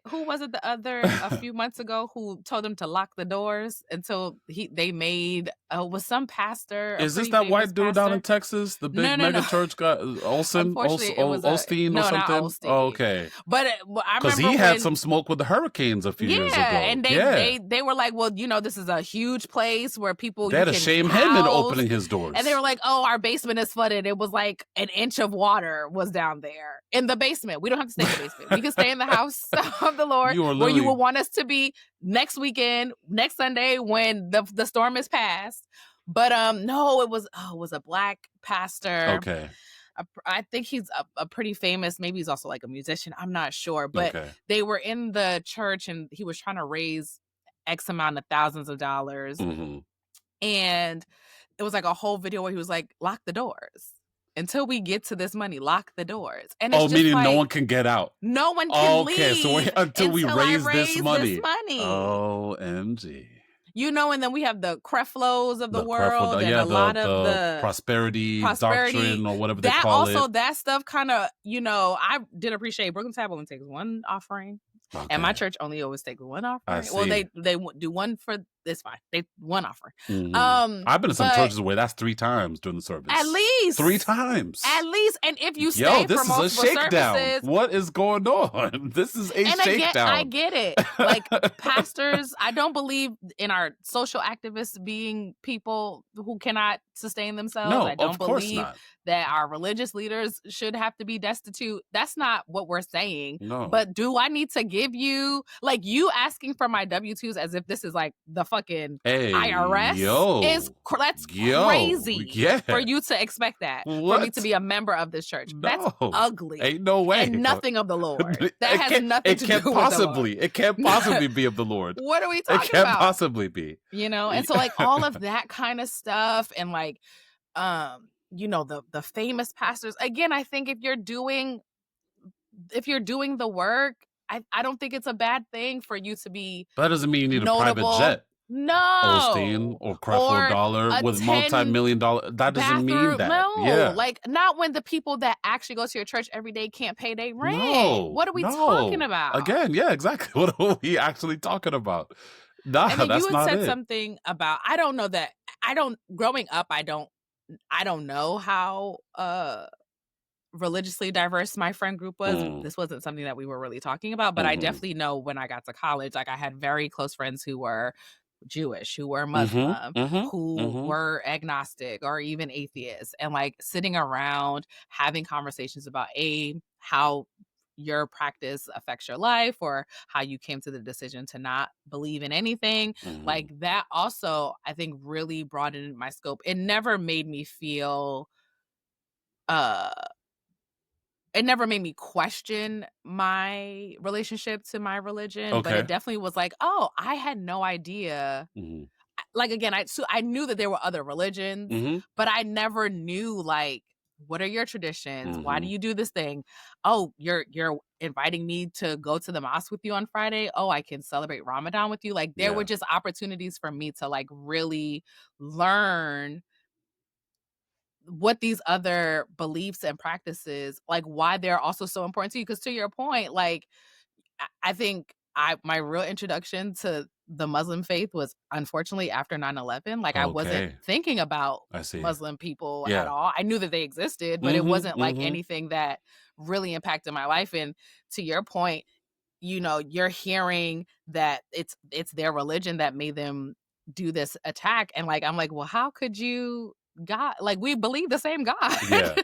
a few months ago who told him to lock the doors until they made, was some pastor, a Is this pretty that famous white dude down in pastor? Texas, the No, big no, mega no. church guy, Unfortunately, it was Osteen or no, not something? Oh, Osteen. okay. But I Because remember he had when, some smoke with the hurricanes a few years yeah, ago. and they Yeah. they they were like, well, this is a huge place where people They you had to can shame him into house. opening his And they were doors. like, oh, our basement is flooded. It was like an inch of water was down there in the basement. We don't have to stay in the basement. We can stay in the house of the Lord, You were where you will literally. want us to be next weekend, next Sunday, when the storm is past. But no, it was a black pastor. Okay. I think he's a pretty famous, maybe he's also like a musician, I'm not sure, but they were in the church and he was trying to raise X amount of thousands of dollars. And it was like a whole video where he was like, lock the doors. Until we get to this money, lock the doors. And it's just meaning like, no one can get out. No one can leave. So until we raise this money. OMG. You know, and then we have the Creflos of the world and a lot of the prosperity doctrine or whatever they call it. That stuff kind of, you know, I did appreciate Brooklyn Tab only takes one offering. And my church only always takes one offering. Well, they do one for this fine. They one offering. I've been to some churches where that's 3 times during the service. At least 3 times. At least, and if you stay for multiple services, what is going on? This is a shakedown. I get it. Like pastors, I don't believe in our social activists being people who cannot sustain themselves. No, I don't believe not. That our religious leaders should have to be destitute. That's not what we're saying. No. But do I need to give you, like, you asking for my W-2s as if this is like the fucking IRS? That's crazy for you to expect that. For me to be a member of this church. That's ugly. Ain't no way. And nothing of the Lord. That has nothing to do with the Lord. It can't possibly be of the Lord. What are we talking about? It can't possibly be. You know? And so like all of that kind of stuff and like, you know, the famous pastors. Again, I think if you're doing the work, I don't think it's a bad thing for you to be. That doesn't mean you need notable. A private jet. No. Osteen or Creflo Dollar with multi-million-dollar. That doesn't mean that. No. Yeah. Like not when the people that actually go to your church every day can't pay their rent. No. What are we talking about? Again, yeah, exactly. What are we actually talking about? Nah, and then that's you not had said it. something about, growing up, I don't know how religiously diverse my friend group was. This wasn't something that we were really talking about, but I definitely know when I got to college, like I had very close friends who were Jewish, who were Muslim, who were agnostic or even atheists, and like sitting around having conversations about how your practice affects your life or how you came to the decision to not believe in anything. Like that also, I think, really broadened my scope. It never made me feel it never made me question my relationship to my religion, but it definitely was like, oh, I had no idea. Like, again, I knew that there were other religions, but I never knew, like, what are your traditions? Why do you do this thing? Oh, you're inviting me to go to the mosque with you on Friday. Oh, I can celebrate Ramadan with you. Like, there were just opportunities for me to, like, really learn what these other beliefs and practices, like why they're also so important to you. Because to your point, like, I think my real introduction to the Muslim faith was unfortunately after 9/11. Like I wasn't thinking about Muslim people at all. I knew that they existed, but it wasn't like anything that really impacted my life. And to your point, you know, you're hearing that it's their religion that made them do this attack. And like, I'm like, well, how could you God, like we believe the same God.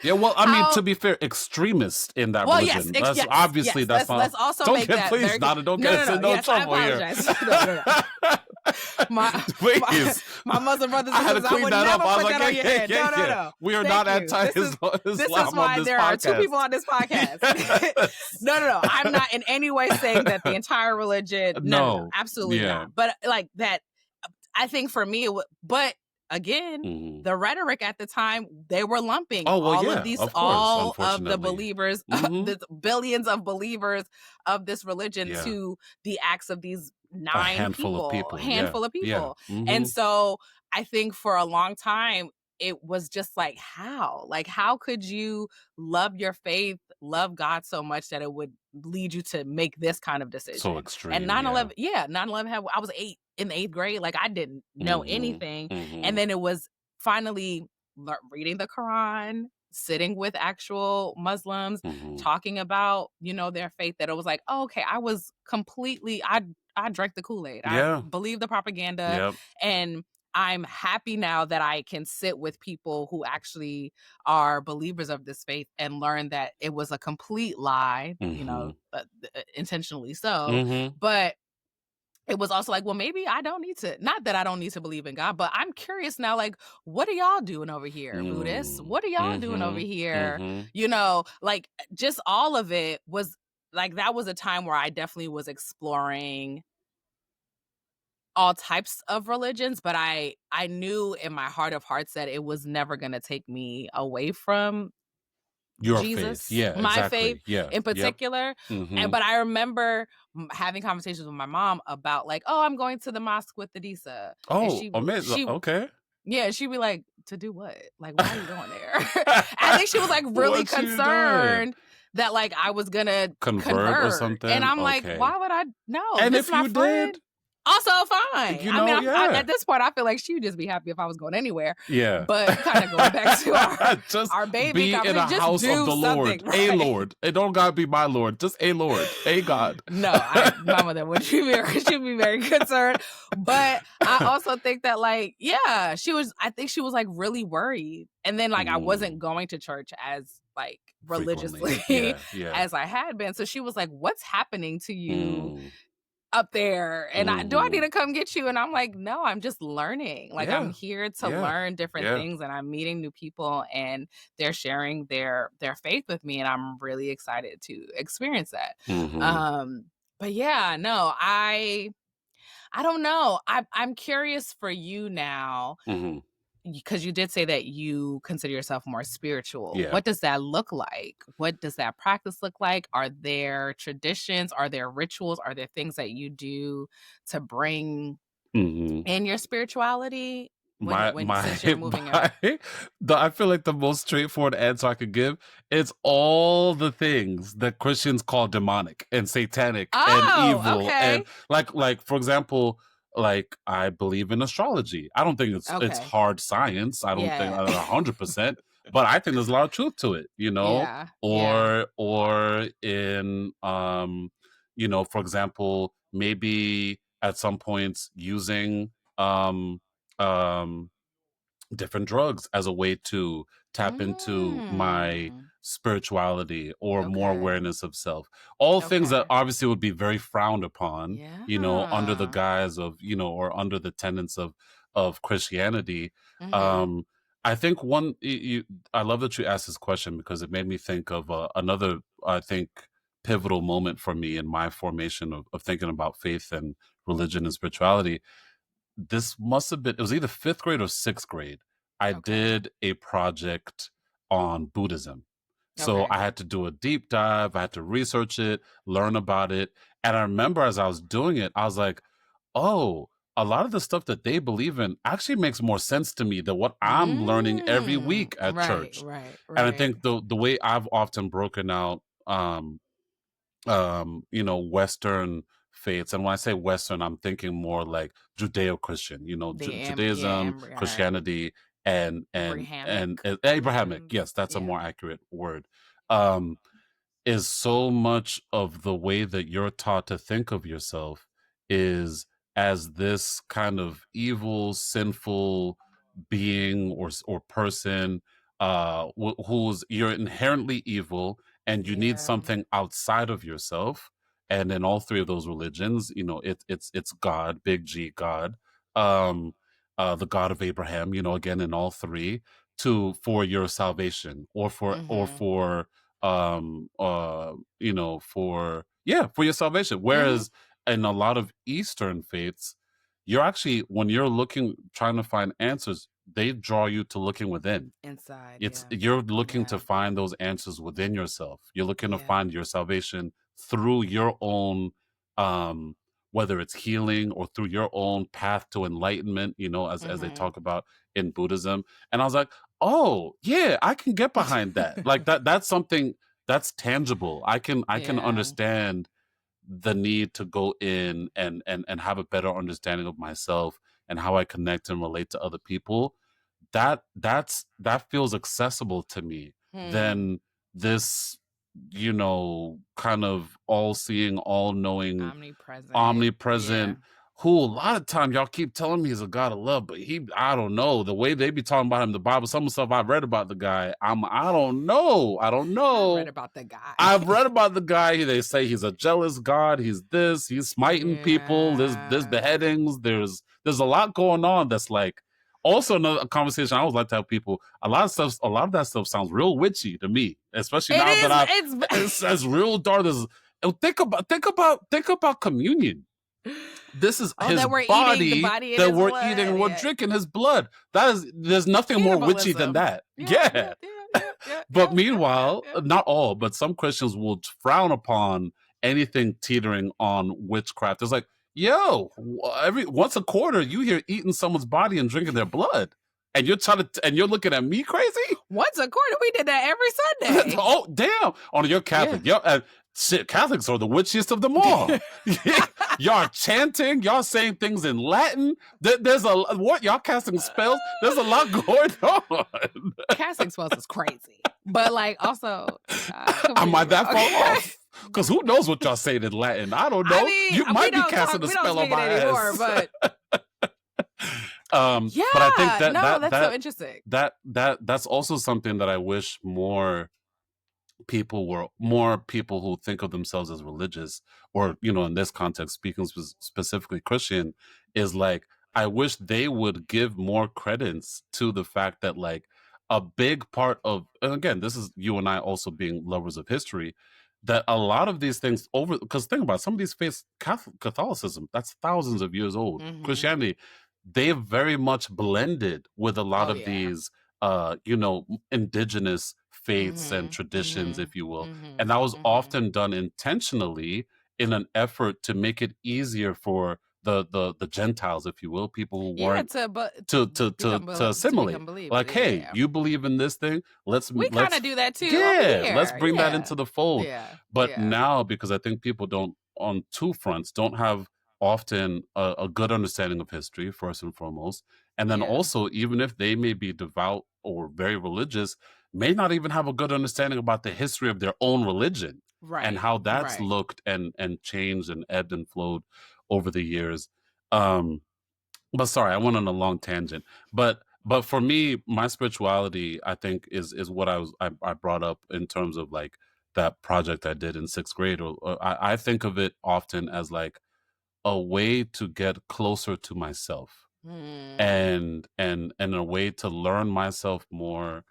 Yeah. Well, I mean, to be fair, extremist in that religion. That's obviously that's not. Let's also make that. Please, don't get us in no trouble here. My Muslim brothers and sisters, I would never put that on your head. No. We are not anti-Islam. This is why there are 2 people on this podcast. No. I'm not in any way saying that the entire religion. No, absolutely not. But like that, I think for me, but. Again, the rhetoric at the time, they were lumping all of these, all of the believers, the billions of believers of this religion to the acts of these handful of people. And so I think for a long time, it was just like, how could you love your faith, love God so much that it would lead you to make this kind of decision? So extreme. And 9/11, 9/11 I was in the 8th grade. Like I didn't know anything. And then it was finally reading the Quran, sitting with actual Muslims, talking about, you know, their faith, that it was like, oh, okay, I was completely, I drank the Kool-Aid. I believed the propaganda. And I'm happy now that I can sit with people who actually are believers of this faith and learn that it was a complete lie, you know, intentionally so. But it was also like, well, maybe I don't need to, not that I don't need to believe in God, but I'm curious now, like, what are y'all doing over here, Buddhists? What are y'all doing over here? Like, just all of it was like, that was a time where I definitely was exploring all types of religions, but I knew in my heart of hearts that it was never gonna take me away from Your faith. Jesus, Yeah, my faith exactly. Yeah. in Yep. particular. But I remember having conversations with my mom about like, "Oh, I'm going to the mosque with Adisa." And Oh, amazing. she Okay. yeah, she'd be like, "To do what? Like, why are you going there?" I think she was like really What you doing? concerned that like I was gonna Convert or convert. And something? I'm like, Okay. why would I? No, And this is if my you friend. did, Also fine. you I mean, know, yeah. at this point, I feel like she would just be happy if I was going anywhere. Yeah. But kind of going back to just our baby be in a conversation, just house of do the Lord. something, right? A Lord. It don't gotta be my Lord. Just a Lord. A God. No, my mother would she'd be very concerned. But I also think that like, yeah, I think she was like really worried. And then like I wasn't going to church as like religiously as I had been. So she was like, "What's happening to you up there? And do I need to come get you?" And I'm like, "No, I'm just learning. Like I'm here to learn different things, and I'm meeting new people, and they're sharing their faith with me, and I'm really excited to experience that." But yeah, no, I don't know. I'm curious for you now, because you did say that you consider yourself more spiritual. Yeah. What does that look like? What does that practice look like? Are there traditions? Are there rituals? Are there things that you do to bring in your spirituality since you're moving out? I feel like the most straightforward answer I could give is all the things that Christians call demonic and satanic and evil. Okay. And like for example, like I believe in astrology. I don't think it's hard science. I don't think 100%, but I think there's a lot of truth to it, you know? Yeah. Or in you know, for example, maybe at some points using um different drugs as a way to tap into my spirituality or more awareness of self. All things that obviously would be very frowned upon, you know, under the guise of, you know, or under the tenets of Christianity. I think I love that you asked this question because it made me think of another, I think, pivotal moment for me in my formation of thinking about faith and religion and spirituality. This must have been, it was either 5th grade or 6th grade. I did a project on Buddhism. So I had to do a deep dive. I had to research it, learn about it. And I remember as I was doing it, I was like, oh, a lot of the stuff that they believe in actually makes more sense to me than what I'm learning every week at church. Right. And I think the way I've often broken out, you know, Western faiths, and when I say Western, I'm thinking more like Judeo-Christian, you know, Judaism, Christianity, and Abrahamic. Yes, that's a more accurate word. Is so much of the way that you're taught to think of yourself is as this kind of evil, sinful being or person who's you're inherently evil and you need something outside of yourself. And in all three of those religions, you know, it's God, big G God, the God of Abraham, you know, again in all three, for your salvation or for you know, for your salvation. Whereas in a lot of Eastern faiths, you're actually, when you're trying to find answers, they draw you to looking within. Inside. You're looking to find those answers within yourself. You're looking to find your salvation through your own, whether it's healing or through your own path to enlightenment, you know, as they talk about in Buddhism. And I was like, oh yeah, I can get behind that. Like that's something that's tangible. I can understand the need to go in and have a better understanding of myself and how I connect and relate to other people. That feels accessible to me than this, you know, kind of all-seeing, all-knowing, omnipresent who a lot of time y'all keep telling me he's a God of love, but I don't know. The way they be talking about him in the Bible, some of the stuff I've read about the guy, I don't know. I've read about the guy. I've read about the guy. They say he's a jealous God. He's this. He's smiting people. There's beheadings. There's a lot going on. That's like also another conversation I always like to have people. A lot of that stuff sounds real witchy to me, especially now that it's real dark. Think about communion. This is his body that we're eating and we're drinking his blood. There's nothing more witchy than that. Yeah. But meanwhile, not all, but some Christians will frown upon anything teetering on witchcraft. It's like, yo, once a quarter, you hear eating someone's body and drinking their blood. And you're looking at me crazy? Once a quarter, we did that every Sunday. Oh, damn. Oh, you're Catholic. Yeah. Shit, Catholics are the witchiest of them all. Y'all chanting, y'all saying things in Latin. There's what y'all casting spells. There's a lot going on. Casting spells is crazy, but like also, am I that far off? Because who knows what y'all saying in Latin? I don't know. You might be casting a spell on my ass. But but I think that's so interesting. That's also something that I wish more people who think of themselves as religious, or in this context speaking specifically Christian, is like, I wish they would give more credence to the fact that like a big part of, and again, this is you and I also being lovers of history, that a lot of these things because think about it, some of these faiths, Catholicism, that's thousands of years old. Christianity, they've very much blended with a lot of these indigenous faiths and traditions, if you will. And that was often done intentionally in an effort to make it easier for the Gentiles, if you will, people who weren't to assimilate. Like, hey, you believe in this thing? We kind of do that too. Yeah, let's bring that into the fold. But now, because I think people don't, on two fronts, don't have often a good understanding of history, first and foremost, and then also, even if they may be devout or very religious, may not even have a good understanding about the history of their own religion, and how that's looked and changed and ebbed and flowed over the years. But sorry, I went on a long tangent. But for me, my spirituality, I think, is what I brought up in terms of like that project I did in 6th grade. Or I think of it often as like a way to get closer to myself, and a way to learn myself more,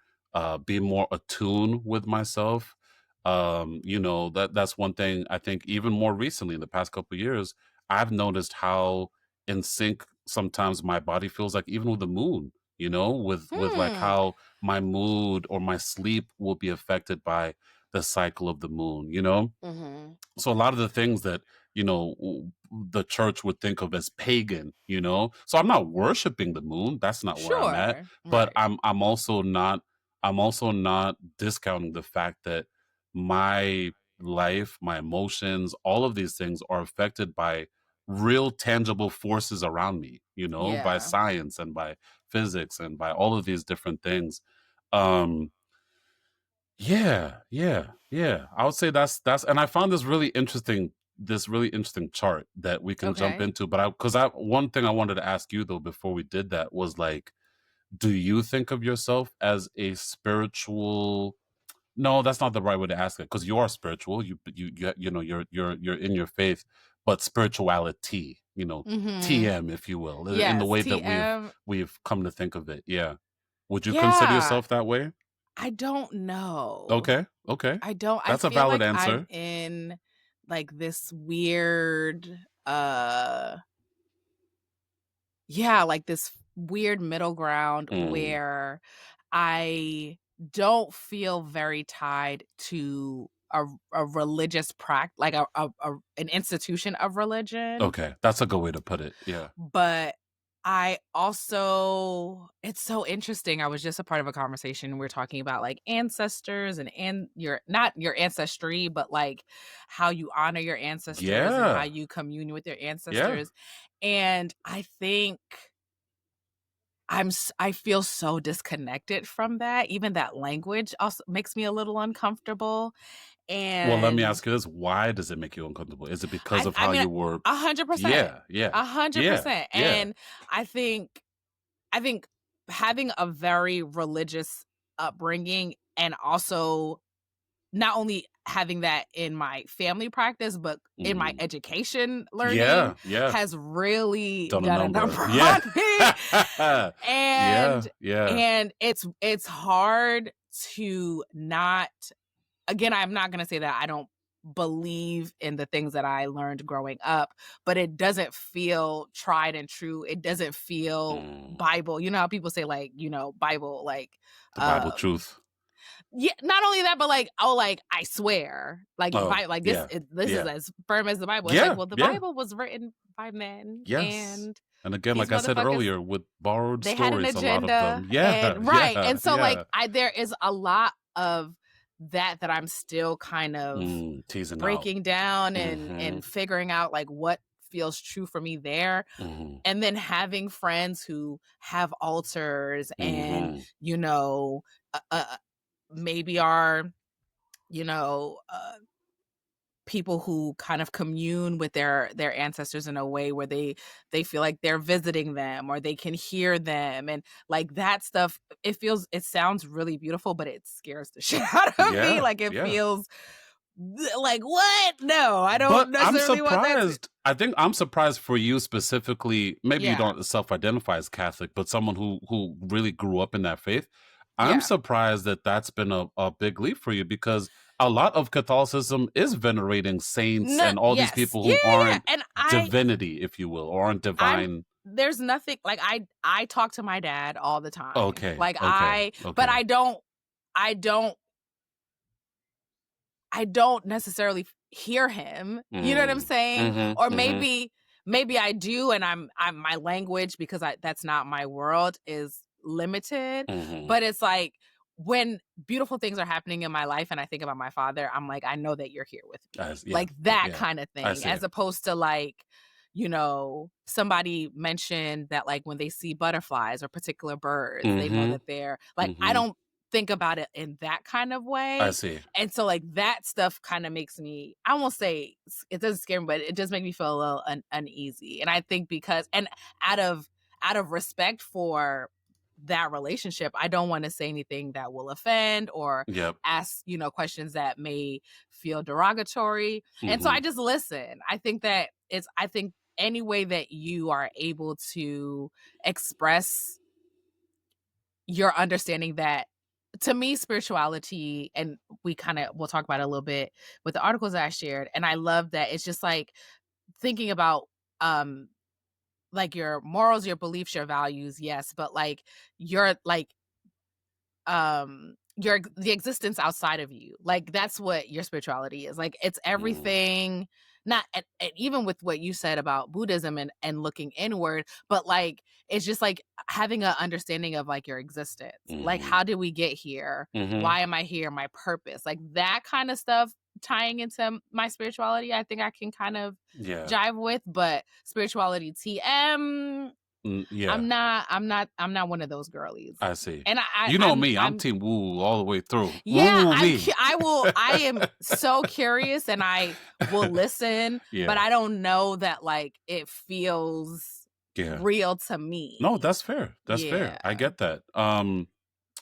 be more attuned with myself. That's one thing I think even more recently in the past couple of years, I've noticed how in sync sometimes my body feels, like even with the moon, with like how my mood or my sleep will be affected by the cycle of the moon, So a lot of the things that, the church would think of as pagan, So I'm not worshiping the moon. That's not where I'm at. But I'm also not discounting the fact that my life, my emotions, all of these things are affected by real tangible forces around me, by science and by physics and by all of these different things. Yeah. I would say that's, and I found this really interesting chart that we can jump into. But one thing I wanted to ask you though before we did that was like, do you think of yourself as a spiritual? No, that's not the right way to ask it, because you are spiritual. You're in your faith, but spirituality, TM, if you will, in the way TM. that we've come to think of it. Yeah. Would you consider yourself that way? I don't know. Okay. I don't. That's a valid like answer. I'm in like this weird, like this weird middle ground where I don't feel very tied to a religious practice, like an institution of religion. Okay, that's a good way to put it. Yeah. But I also, it's so interesting. I was just a part of a conversation. We're talking about like ancestors and not your ancestry, but like how you honor your ancestors and how you commune with your ancestors. And I think I feel so disconnected from that. Even that language also makes me a little uncomfortable. And well, let me ask you this: why does it make you uncomfortable? Is it because of how you were? 100%. Yeah. 100%. And I think having a very religious upbringing, and also not only having that in my family practice, but in my education learning has really done a number on me. And it's hard to not, again, I'm not going to say that I don't believe in the things that I learned growing up, but it doesn't feel tried and true. It doesn't feel Bible. You know how people say, like, you know, Bible, like the Bible truth. Yeah, not only that, but like, oh, like, I swear, like, this is as firm as the Bible. It's like, well, the Bible was written by men, and again, like I said earlier, with borrowed they stories, had an agenda, a lot of them. And so like, there is a lot of that I'm still kind of teasing breaking down and figuring out, like, what feels true for me there. And then having friends who have altars and, you know, maybe are, you know, people who kind of commune with their ancestors in a way where they feel like they're visiting them, or they can hear them, and like that stuff. It sounds really beautiful, but it scares the shit out of me. Like, it feels like, what? No, I don't necessarily want that. I think I'm surprised for you specifically. Maybe you don't self-identify as Catholic, but someone who really grew up in that faith. I'm surprised that that's been a big leap for you, because a lot of Catholicism is venerating saints and all these people who aren't divinity, if you will, or aren't divine. There's nothing, like, I talk to my dad all the time. Okay. But I don't necessarily hear him. You know what I'm saying? Or maybe I do, and I'm my language, because that's not my world, is limited. But it's like, when beautiful things are happening in my life and I think about my father, I'm like, I know that you're here with me. Like that kind of thing, as opposed to, like, you know, somebody mentioned that, like, when they see butterflies or particular birds, they know that they're like, I don't think about it in that kind of way. I see. And so, like, that stuff kind of makes me, I won't say it doesn't scare me, but it does make me feel a little uneasy. And I think because, and out of respect for that relationship, I don't want to say anything that will offend or ask, you know, questions that may feel derogatory. And so I just listen. I think any way that you are able to express your understanding that, to me, spirituality, and we'll talk about it a little bit with the articles that I shared. And I love that it's just like thinking about, like, your morals, your beliefs, your values. Yes. But like, your, like, the existence outside of you, like, that's what your spirituality is. Like, it's everything. Not and even with what you said about Buddhism and looking inward, but like, it's just like having an understanding of, like, your existence. Like, how did we get here? Why am I here? My purpose, like that kind of stuff, tying into my spirituality, I think I can kind of jive with. But spirituality TM, I'm not one of those girlies. I see. And I'm team woo all the way through. Yeah, I am so curious, and I will listen, but I don't know that, like, it feels real to me. No, that's fair. That's fair. I get that.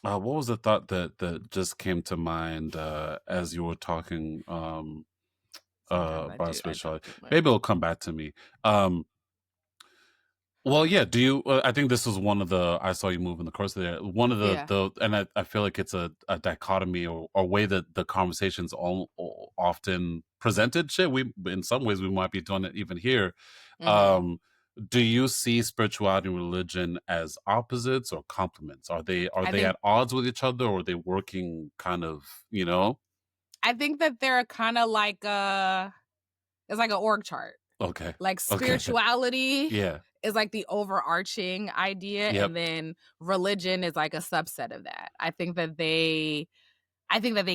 What was the thought that just came to mind as you were talking about spirituality? Maybe it'll come back to me. Well, yeah. Do you? I think this was one of the. I saw you move in the course of there. One of the and I feel like it's a dichotomy or way that the conversations often presented. Shit, in some ways we might be doing it even here. Do you see spirituality and religion as opposites or complements? Are they at odds with each other, or are they working kind of? You know, I think that they're kind of like it's like an org chart. Okay. Like, spirituality is like the overarching idea, and then religion is like a subset of that. I think that they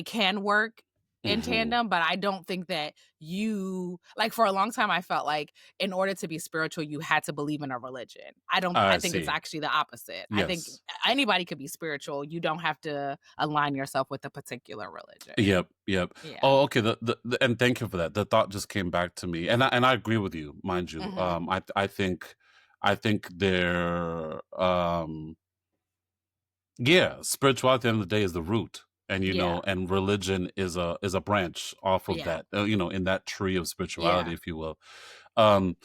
can work in tandem, but I don't think that you like for a long time I felt like in order to be spiritual you had to believe in a religion. I think it's actually the opposite. I think anybody could be spiritual. You don't have to align yourself with a particular religion. Yep. Yeah. Oh, okay. And thank you for that. The thought just came back to me, and I agree with you, mind you. I think there spirituality at the end of the day is the root, and and religion is a branch off of that, in that tree of spirituality, if you will. I'm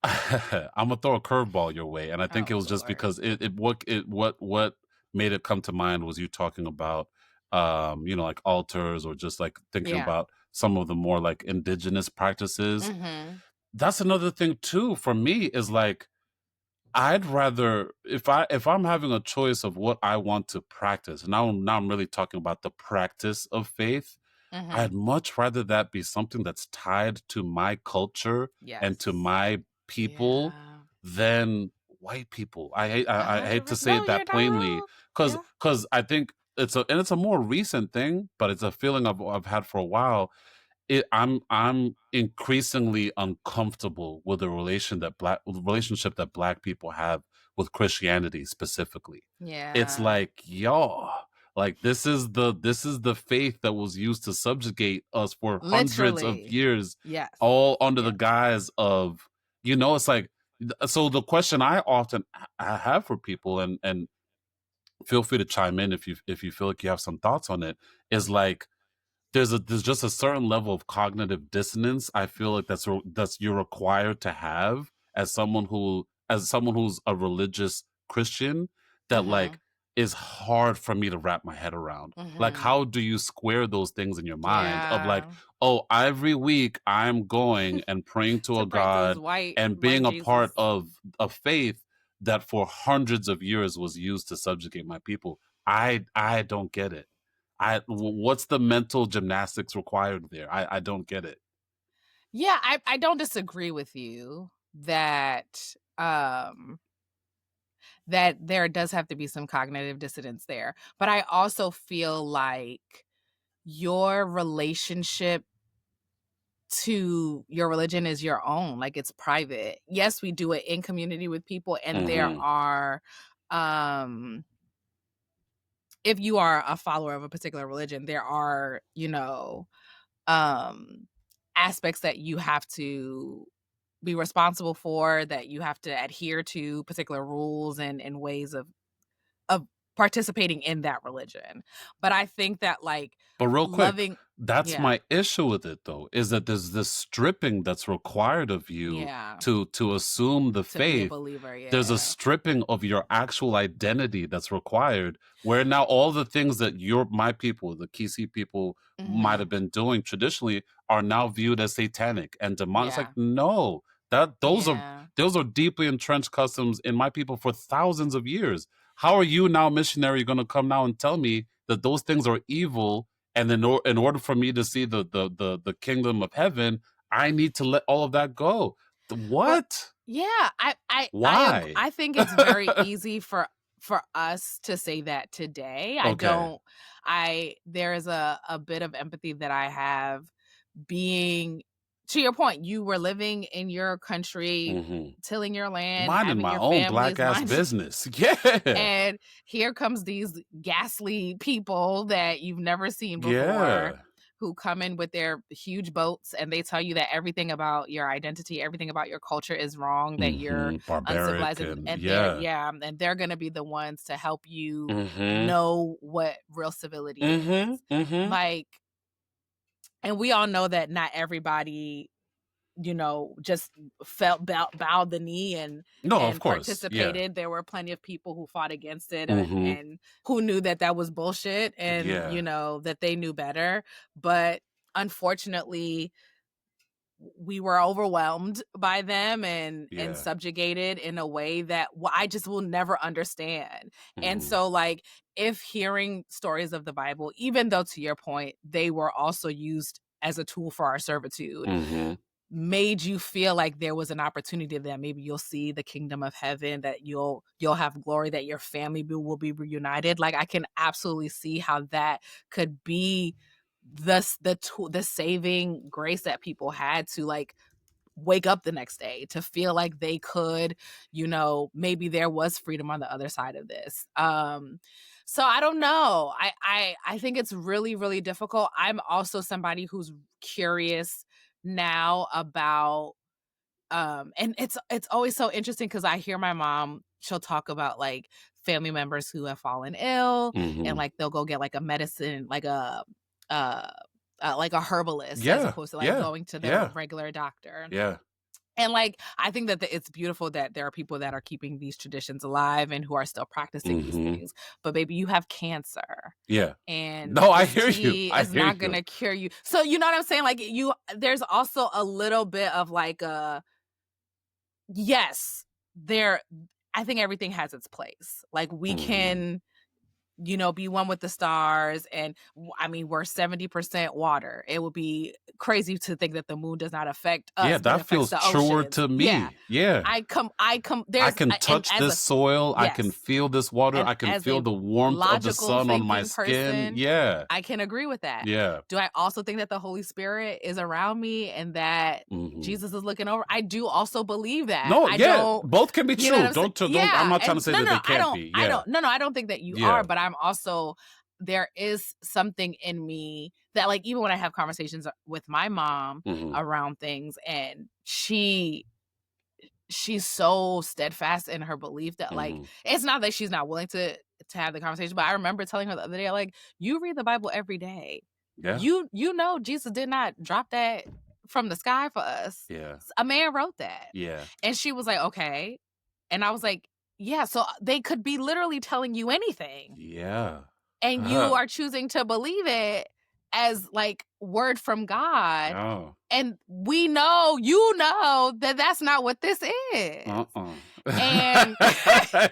gonna throw a curveball your way, and I think it was just because what made it come to mind was you talking about like altars, or just like thinking about some of the more like indigenous practices. That's another thing too for me, is like I'd rather, if I'm having a choice of what I want to practice, and now I'm really talking about the practice of faith, I'd much rather that be something that's tied to my culture and to my people than white people. I hate to say it that plainly, because I think it's a more recent thing, but it's a feeling I've had for a while. I'm increasingly uncomfortable with the relationship that Black people have with Christianity specifically. It's like, like this is the faith that was used to subjugate us for hundreds of years, all under the guise of, it's like, so the question I often have for people, and feel free to chime in if you feel like you have some thoughts on it, is like, there's just a certain level of cognitive dissonance I feel like that's you're required to have as someone who's a religious Christian, that like is hard for me to wrap my head around. Like, how do you square those things in your mind of like, oh, every week I'm going and praying to a God and being a part of a faith that for hundreds of years was used to subjugate my people? I don't get it. What's the mental gymnastics required there? I don't get it. Yeah, I don't disagree with you that that there does have to be some cognitive dissonance there. But I also feel like your relationship to your religion is your own, like it's private. Yes, we do it in community with people, and there are if you are a follower of a particular religion, there are, aspects that you have to be responsible for, that you have to adhere to particular rules and ways of participating in that religion. But I think that like, but real quick, that's my issue with it though, is that there's this stripping that's required of you to assume the faith. Be a believer, There's a stripping of your actual identity that's required, where now all the things that my people, the Kisi people, might have been doing traditionally are now viewed as satanic and demonic. It's like, no, those are deeply entrenched customs in my people for thousands of years. How are you now, missionary, going to come now and tell me that those things are evil, and in order for me to see the kingdom of heaven, I need to let all of that go? What? Yeah, Why? I think it's very easy for us to say that today. There is a bit of empathy that I have, being, to your point, you were living in your country, tilling your land, minding my own Black ass business. Yeah. And here comes these ghastly people that you've never seen before, who come in with their huge boats, and they tell you that everything about your identity, everything about your culture is wrong, that you're barbaric, and they're going to be the ones to help you know what real civility is. Like, and we all know that not everybody, just bowed the knee and of course participated. Yeah. There were plenty of people who fought against it and who knew that was bullshit, and that they knew better. But unfortunately, we were overwhelmed by them and subjugated in a way that I just will never understand. And so, like, if hearing stories of the Bible, even though, to your point, they were also used as a tool for our servitude, made you feel like there was an opportunity that maybe you'll see the kingdom of heaven, that you'll have glory, that your family will be reunited. Like, I can absolutely see how that could be the saving grace that people had to like wake up the next day, to feel like they could, maybe there was freedom on the other side of this. So I don't know. I think it's really, really difficult. I'm also somebody who's curious now about, and it's always so interesting because I hear my mom, she'll talk about like family members who have fallen ill, and like they'll go get like a medicine, like a herbalist, as opposed to like going to their regular doctor. Yeah. And like, I think that it's beautiful that there are people that are keeping these traditions alive and who are still practicing these things. But baby, you have cancer. Yeah. And no, I hear you. It's not going to cure you. So you know what I'm saying? Like there's also a little bit of like yes, I think everything has its place. Like we can, be one with the stars. And I mean, we're 70% water. It would be crazy to think that the moon does not affect us. Yeah, that feels truer to me. Yeah. I can touch this soil. Yes. I can feel this water. I can feel the warmth of the sun on my skin. Yeah. I can agree with that. Yeah. Do I also think that the Holy Spirit is around me and that Jesus is looking over? I do also believe that. No, both can be true. Don't I'm not trying to say that they can't be. Yeah. I don't think that you are, but I'm also, there is something in me that like, even when I have conversations with my mom around things, and she's so steadfast in her belief that like, it's not that she's not willing to have the conversation, but I remember telling her the other day, like, you read the Bible every day. Yeah. You know, Jesus did not drop that from the sky for us. Yeah. A man wrote that. Yeah. And she was like, okay. And I was like, yeah, so they could be literally telling you anything. Yeah. And you are choosing to believe it as like word from God. Oh. And we know, that that's not what this is. And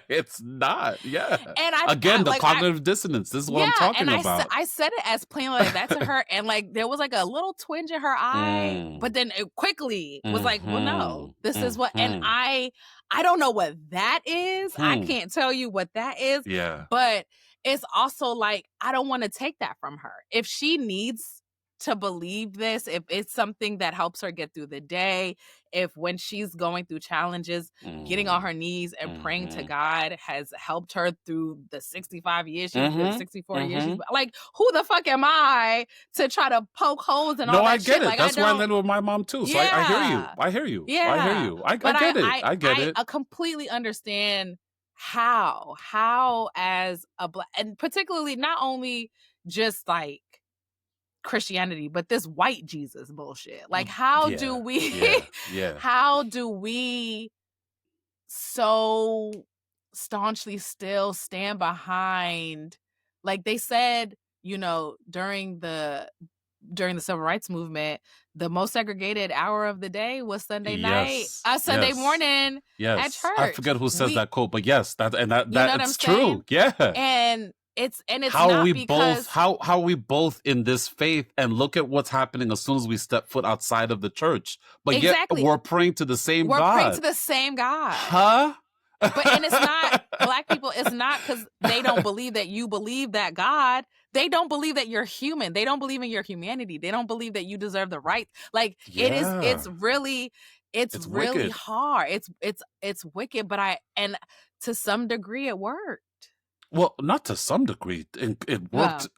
it's not. Yeah. And the cognitive dissonance. This is what I'm talking about. I said it as plainly like that to her, and like there was like a little twinge in her eye, but then it quickly was like, well, no, this is what. And I don't know what that is. I can't tell you what that is. Yeah. But it's also like, I don't want to take that from her. If she needs to believe this, if it's something that helps her get through the day, if when she's going through challenges, getting on her knees and praying to God has helped her through the 65 years she's been, 64 years she's been, like, who the fuck am I to try to poke holes and all that shit? No, I get it. Like, That's why I landed with my mom too. So I hear you. Yeah. I hear you. I get it. I get it. I completely understand how as a Black, and particularly not only just like Christianity, but this white Jesus bullshit. Like, how do we so staunchly still stand behind, like they said, during the civil rights movement, the most segregated hour of the day was Sunday night, Sunday morning at church. I forget who says that quote, but yes, that's true. Yeah. And it's how not we because both how we both in this faith, and look at what's happening as soon as we step foot outside of the church. But yet we're praying to the same God. We're praying to the same God. Huh? And it's not Black people. It's not because they don't believe that you believe that God. They don't believe that you're human. They don't believe in your humanity. They don't believe that you deserve the right. Like it's really wicked. hard. It's wicked. But to some degree it worked. Well, not to some degree. It worked.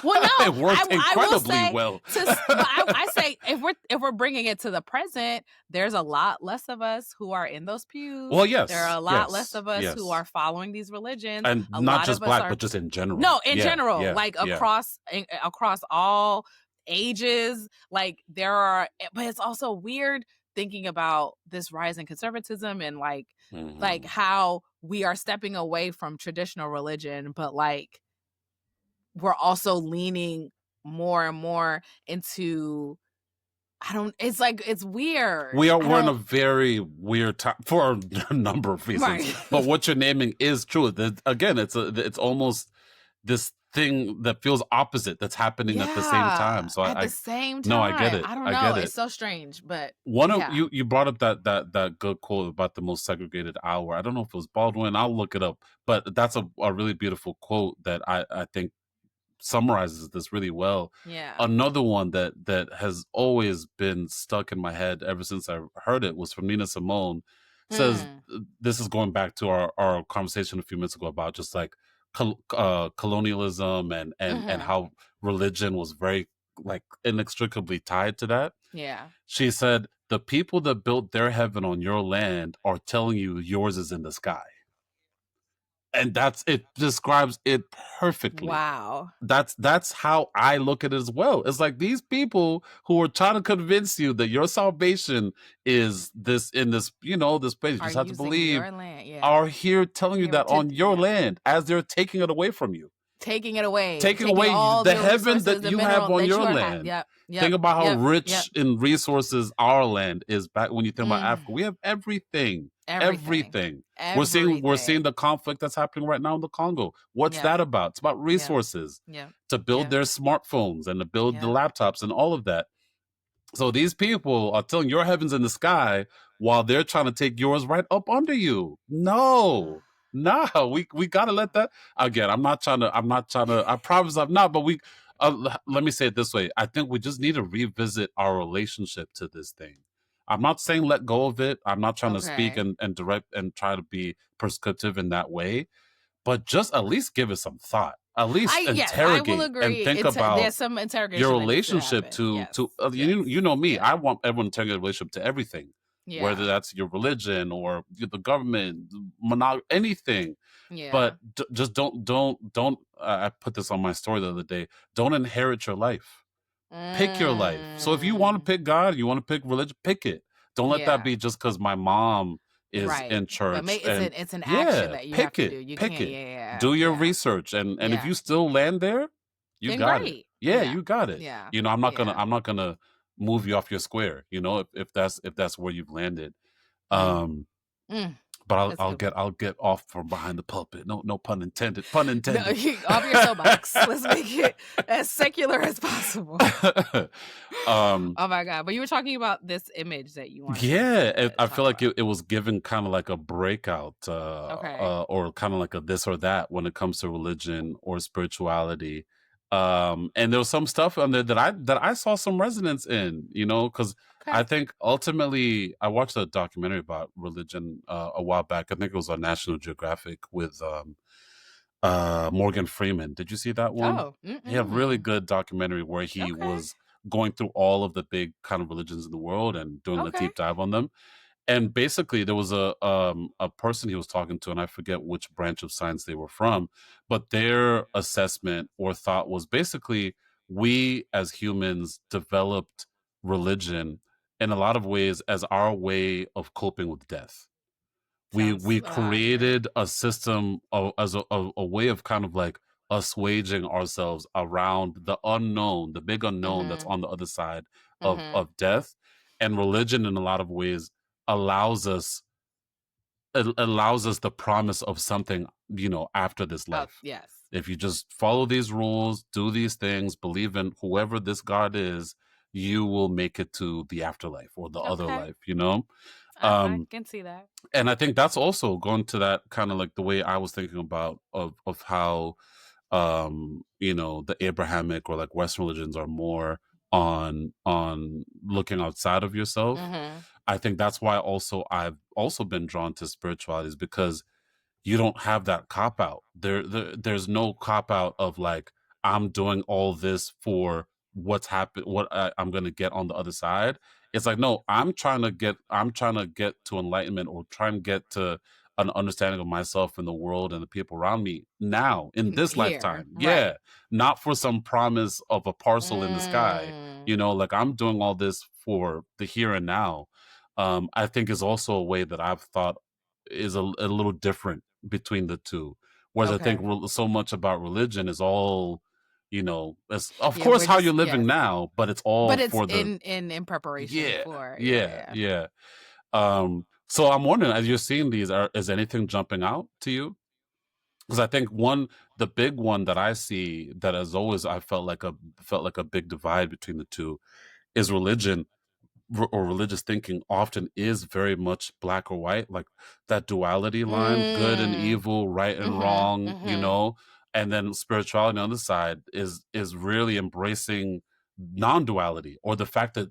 Well, no, it worked incredibly well. I say if we're bringing it to the present, there's a lot less of us who are in those pews. Well, yes, there are a lot less of us who are following these religions, and not just Black, but just in general. No, in general, like across all ages. Like there are, but it's also weird thinking about this rise in conservatism and like how we are stepping away from traditional religion, but like we're also leaning more and more into it's weird. We're in a very weird time for a number of reasons. Right. But what you're naming is true. Again, it's almost this thing that feels opposite that's happening at the same time. So at the same time. No, I get it. I don't know. It's so strange, but you brought up that good quote about the most segregated hour. I don't know if it was Baldwin. I'll look it up. But that's a really beautiful quote that I think summarizes this really well. Yeah. Another one that has always been stuck in my head ever since I heard it was from Nina Simone. Says this is going back to our conversation a few minutes ago about just like colonialism and how religion was very like inextricably tied to that. Yeah. She said, the people that built their heaven on your land are telling you yours is in the sky. And it describes it perfectly. Wow. That's how I look at it as well. It's like these people who are trying to convince you that your salvation is this in this, this place. You just have to believe are here telling you that on your land as they're taking it away from you. Taking it away. Taking away all the heaven that you have on your land. Yep. Think about how rich in resources our land is. Back when you think about Africa, we have everything. Everything. We're seeing the conflict that's happening right now in the Congo. What's that about? It's about resources to build their smartphones and to build the laptops and all of that. So these people are telling your heaven's in the sky while they're trying to take yours right up under you. No, we gotta let that again. I'm not trying to. I promise I'm not. But let me say it this way. I think we just need to revisit our relationship to this thing. I'm not saying let go of it. I'm not trying to speak and direct and try to be prescriptive in that way. But just at least give it some thought. At least interrogate and think about there's some interrogation your relationship to you know me. I want everyone to take a relationship to everything, whether that's your religion or the government, anything. But just don't. I put this on my story the other day. Don't inherit your life. Pick your life. So if you want to pick God, you want to pick religion, pick it. Don't let that be just because my mom is in church. But it's an action that you have to do. You pick it. Do your research, and if you still land there, you got it. Yeah, you got it. Yeah. I'm not gonna move you off your square. If that's where you've landed. But I'll get off from behind the pulpit. No pun intended. Pun intended. Off your soapbox. Let's make it as secular as possible. Oh my God! But you were talking about this image that you wanted. Yeah, I feel like it was given kind of like a breakout, or kind of like a this or that when it comes to religion or spirituality. And there was some stuff on there that I saw some resonance in, because I think ultimately I watched a documentary about religion a while back. I think it was on National Geographic with Morgan Freeman. Did you see that one? Oh, he had a really good documentary where he was going through all of the big kind of religions in the world and doing a deep dive on them. And basically, there was a person he was talking to, and I forget which branch of science they were from, but their assessment or thought was basically we as humans developed religion in a lot of ways as our way of coping with death. We created a system as a way of kind of like assuaging ourselves around the unknown, the big unknown that's on the other side of death. And religion, in a lot of ways, allows us the promise of something, after this life. Yes. If you just follow these rules, do these things, believe in whoever this God is, you will make it to the afterlife or the other life, I can see that. And I think that's also going to that kind of like the way I was thinking about of how, the Abrahamic or like Western religions are more on looking outside of yourself. I think that's why I've also been drawn to spiritualities, because you don't have that cop out. There's no cop out of like, I'm doing all this for what's happened, what I'm going to get on the other side. It's like, no, I'm trying to get to enlightenment, or trying to get to an understanding of myself and the world and the people around me now in this lifetime. Right. Yeah. Not for some promise of a parcel in the sky. Like I'm doing all this for the here and now. I think is also a way that I've thought is a little different between the two. Whereas I think so much about religion is all, it's of course how you're living now, but it's all for the in preparation for yeah. So I'm wondering, as you're seeing these, is anything jumping out to you? Because I think the big one that I see that as always I felt like a big divide between the two is religion. Or religious thinking often is very much black or white, like that duality line, good and evil, right and wrong, And then spirituality on the side is really embracing non-duality, or the fact that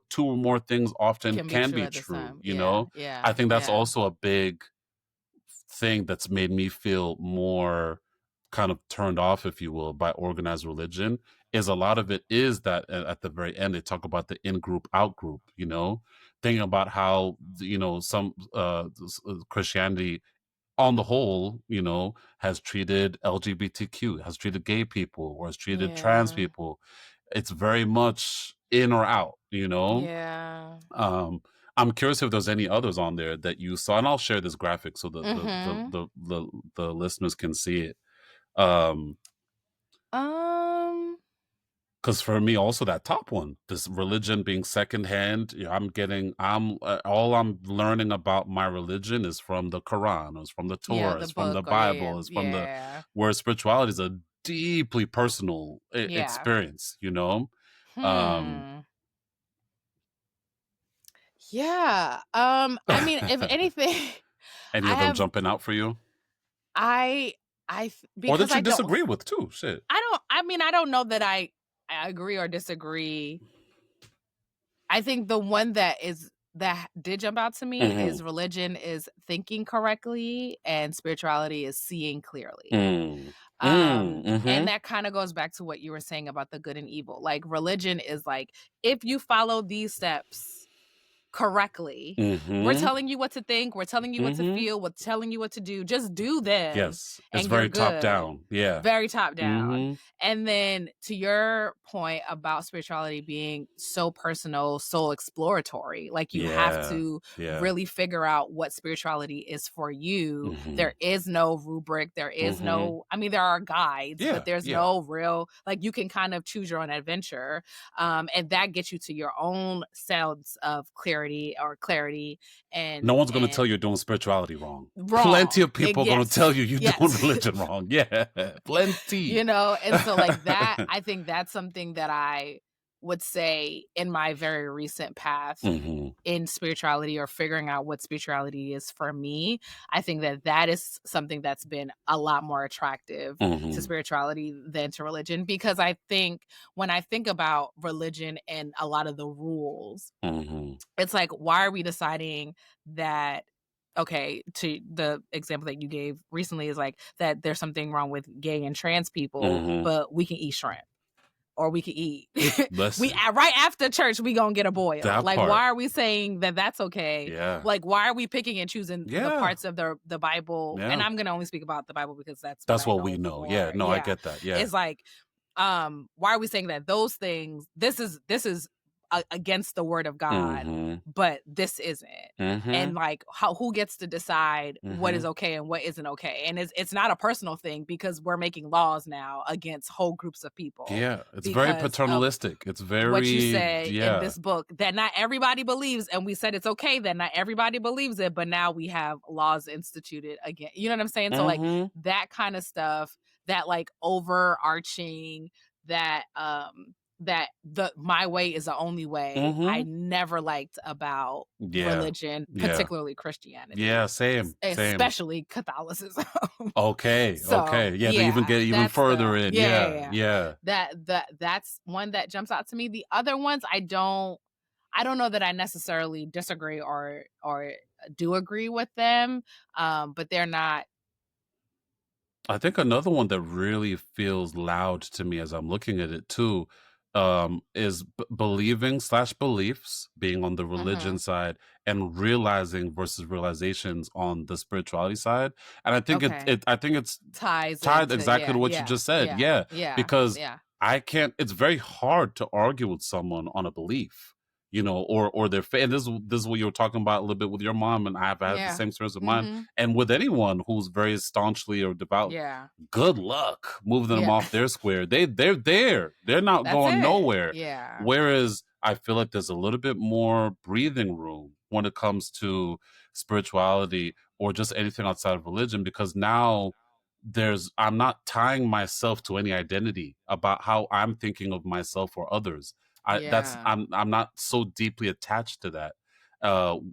two or more things often can be true, you know? I think that's also a big thing that's made me feel more kind of turned off, if you will, by organized religion. Is a lot of it is that at the very end they talk about the in-group out-group, you know, thinking about how, you know, some Christianity on the whole, you know, has treated LGBTQ, has treated gay people, or has treated trans people. It's very much in or out, you know? Yeah. I'm curious if there's any others on there that you saw, and I'll share this graphic so the listeners can see it. Because for me, also that top one, this religion being secondhand, you know, all I'm learning about my religion is from the Quran, is from the Torah, is from the Bible, is from where spirituality is a deeply personal experience, you know? Yeah. I mean, if anything, any of them jumping out for you? Because or that you disagree with too. Shit. I don't know that I agree or disagree. I think the one that did jump out to me is religion is thinking correctly and spirituality is seeing clearly. And that kind of goes back to what you were saying about the good and evil. Like, religion is like, if you follow these steps correctly, we're telling you what to think, we're telling you what to feel, we're telling you what to do, just do them. Yes, it's very top down. Yeah, very top down. And then to your point about spirituality being so personal, so exploratory, like you have to really figure out what spirituality is for you. There is no rubric, there is no, I mean, there are guides, but there's no real, like, you can kind of choose your own adventure, and that gets you to your own sense of clarity. And no one's going to tell you you're doing spirituality wrong. Plenty of people are going to tell you you're doing religion wrong. Yeah, plenty. You know, and so like that, I think that's something that I would say in my very recent path in spirituality, or figuring out what spirituality is for me. I think that is something that's been a lot more attractive to spirituality than to religion, because I think when I think about religion and a lot of the rules, it's like, why are we deciding that, okay, to the example that you gave recently is like that there's something wrong with gay and trans people, but we can eat shrimp, or we can eat right after church we gonna get a boil. Like, why are we saying that that's okay? Like, why are we picking and choosing the parts of the Bible? And I'm gonna only speak about the Bible because that's what we know. I get that. It's like, why are we saying that those things, this is against the word of God, but this isn't? And like, who gets to decide what is okay and what isn't okay? And it's not a personal thing, because we're making laws now against whole groups of people. It's very paternalistic. It's very what you said in this book that not everybody believes, and we said it's okay that not everybody believes it, but now we have laws instituted again. You know what I'm saying? So like that kind of stuff, that like overarching, that that my way is the only way, I never liked about religion, particularly Christianity. Same. Especially Catholicism. Okay. They even get even further in. That's one that jumps out to me. The other ones, I don't know that I necessarily disagree or do agree with them, but they're not. I think another one that really feels loud to me as I'm looking at it too, is believing / beliefs being on the religion side, and realizing versus realizations on the spirituality side. And I think it's tied exactly to what you just said. Because it's very hard to argue with someone on a belief, you know, or their faith. And this is what you were talking about a little bit with your mom, and I've had the same experience with mine, and with anyone who's very staunchly or devout. Good luck moving them off their square. They're there. They're not going nowhere. Whereas I feel like there's a little bit more breathing room when it comes to spirituality or just anything outside of religion, because now I'm not tying myself to any identity about how I'm thinking of myself or others. I'm not so deeply attached to that.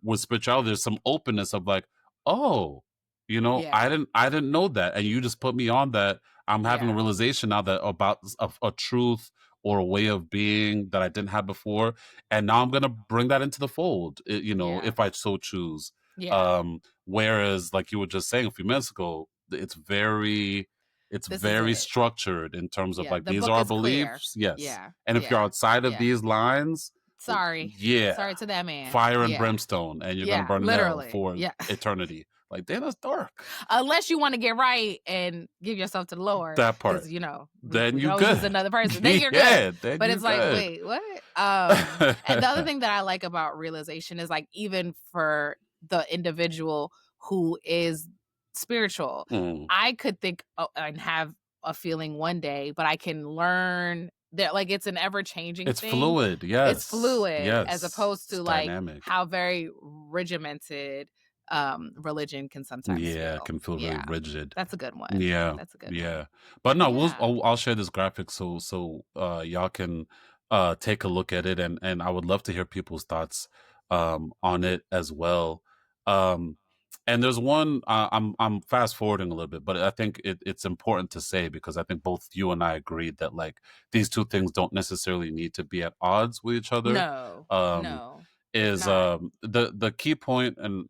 With spirituality, there's some openness of like, oh, you know, I didn't know that, and you just put me on that. I'm having a realization now that about a truth or a way of being that I didn't have before. And now I'm going to bring that into the fold, if I so choose. Whereas, like you were just saying a few minutes ago, it's very structured in terms of like, these are our beliefs. Clear. Yes. And if you're outside of these lines, sorry to that man. Fire and brimstone, and you're gonna burn in hell for eternity. Like, damn, that's dark. Unless you want to get right and give yourself to the Lord. That part. Then you good. Use another person. Then you're good. Then but it's good. Like, wait, what? And the other thing that I like about realization is, like, even for the individual who is spiritual, I could think and have a feeling one day, but I can learn that, like, it's an ever-changing thing. It's fluid. Yes. It's fluid. Yes. As opposed to, like, dynamic. how very regimented religion can sometimes feel. Can feel really rigid. That's a good one. That's a good one. But no, I'll share this graphic so y'all can take a look at it, and I would love to hear people's thoughts on it as well. And there's one, I'm fast forwarding a little bit, but I think it's important to say, because I think both you and I agreed that, like, these two things don't necessarily need to be at odds with each other. No. Is the key point, and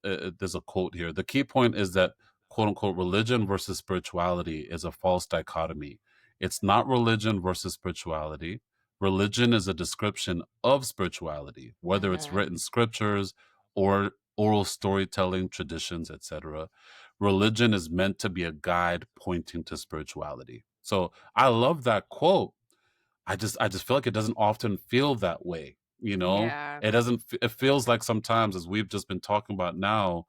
there's a quote here. The key point is that, quote unquote, religion versus spirituality is a false dichotomy. It's not religion versus spirituality. Religion is a description of spirituality, whether it's written scriptures or oral storytelling traditions, etc. Religion is meant to be a guide pointing to spirituality. So I love that quote. I just feel like it doesn't often feel that way. It doesn't. It feels like sometimes, as we've just been talking about now,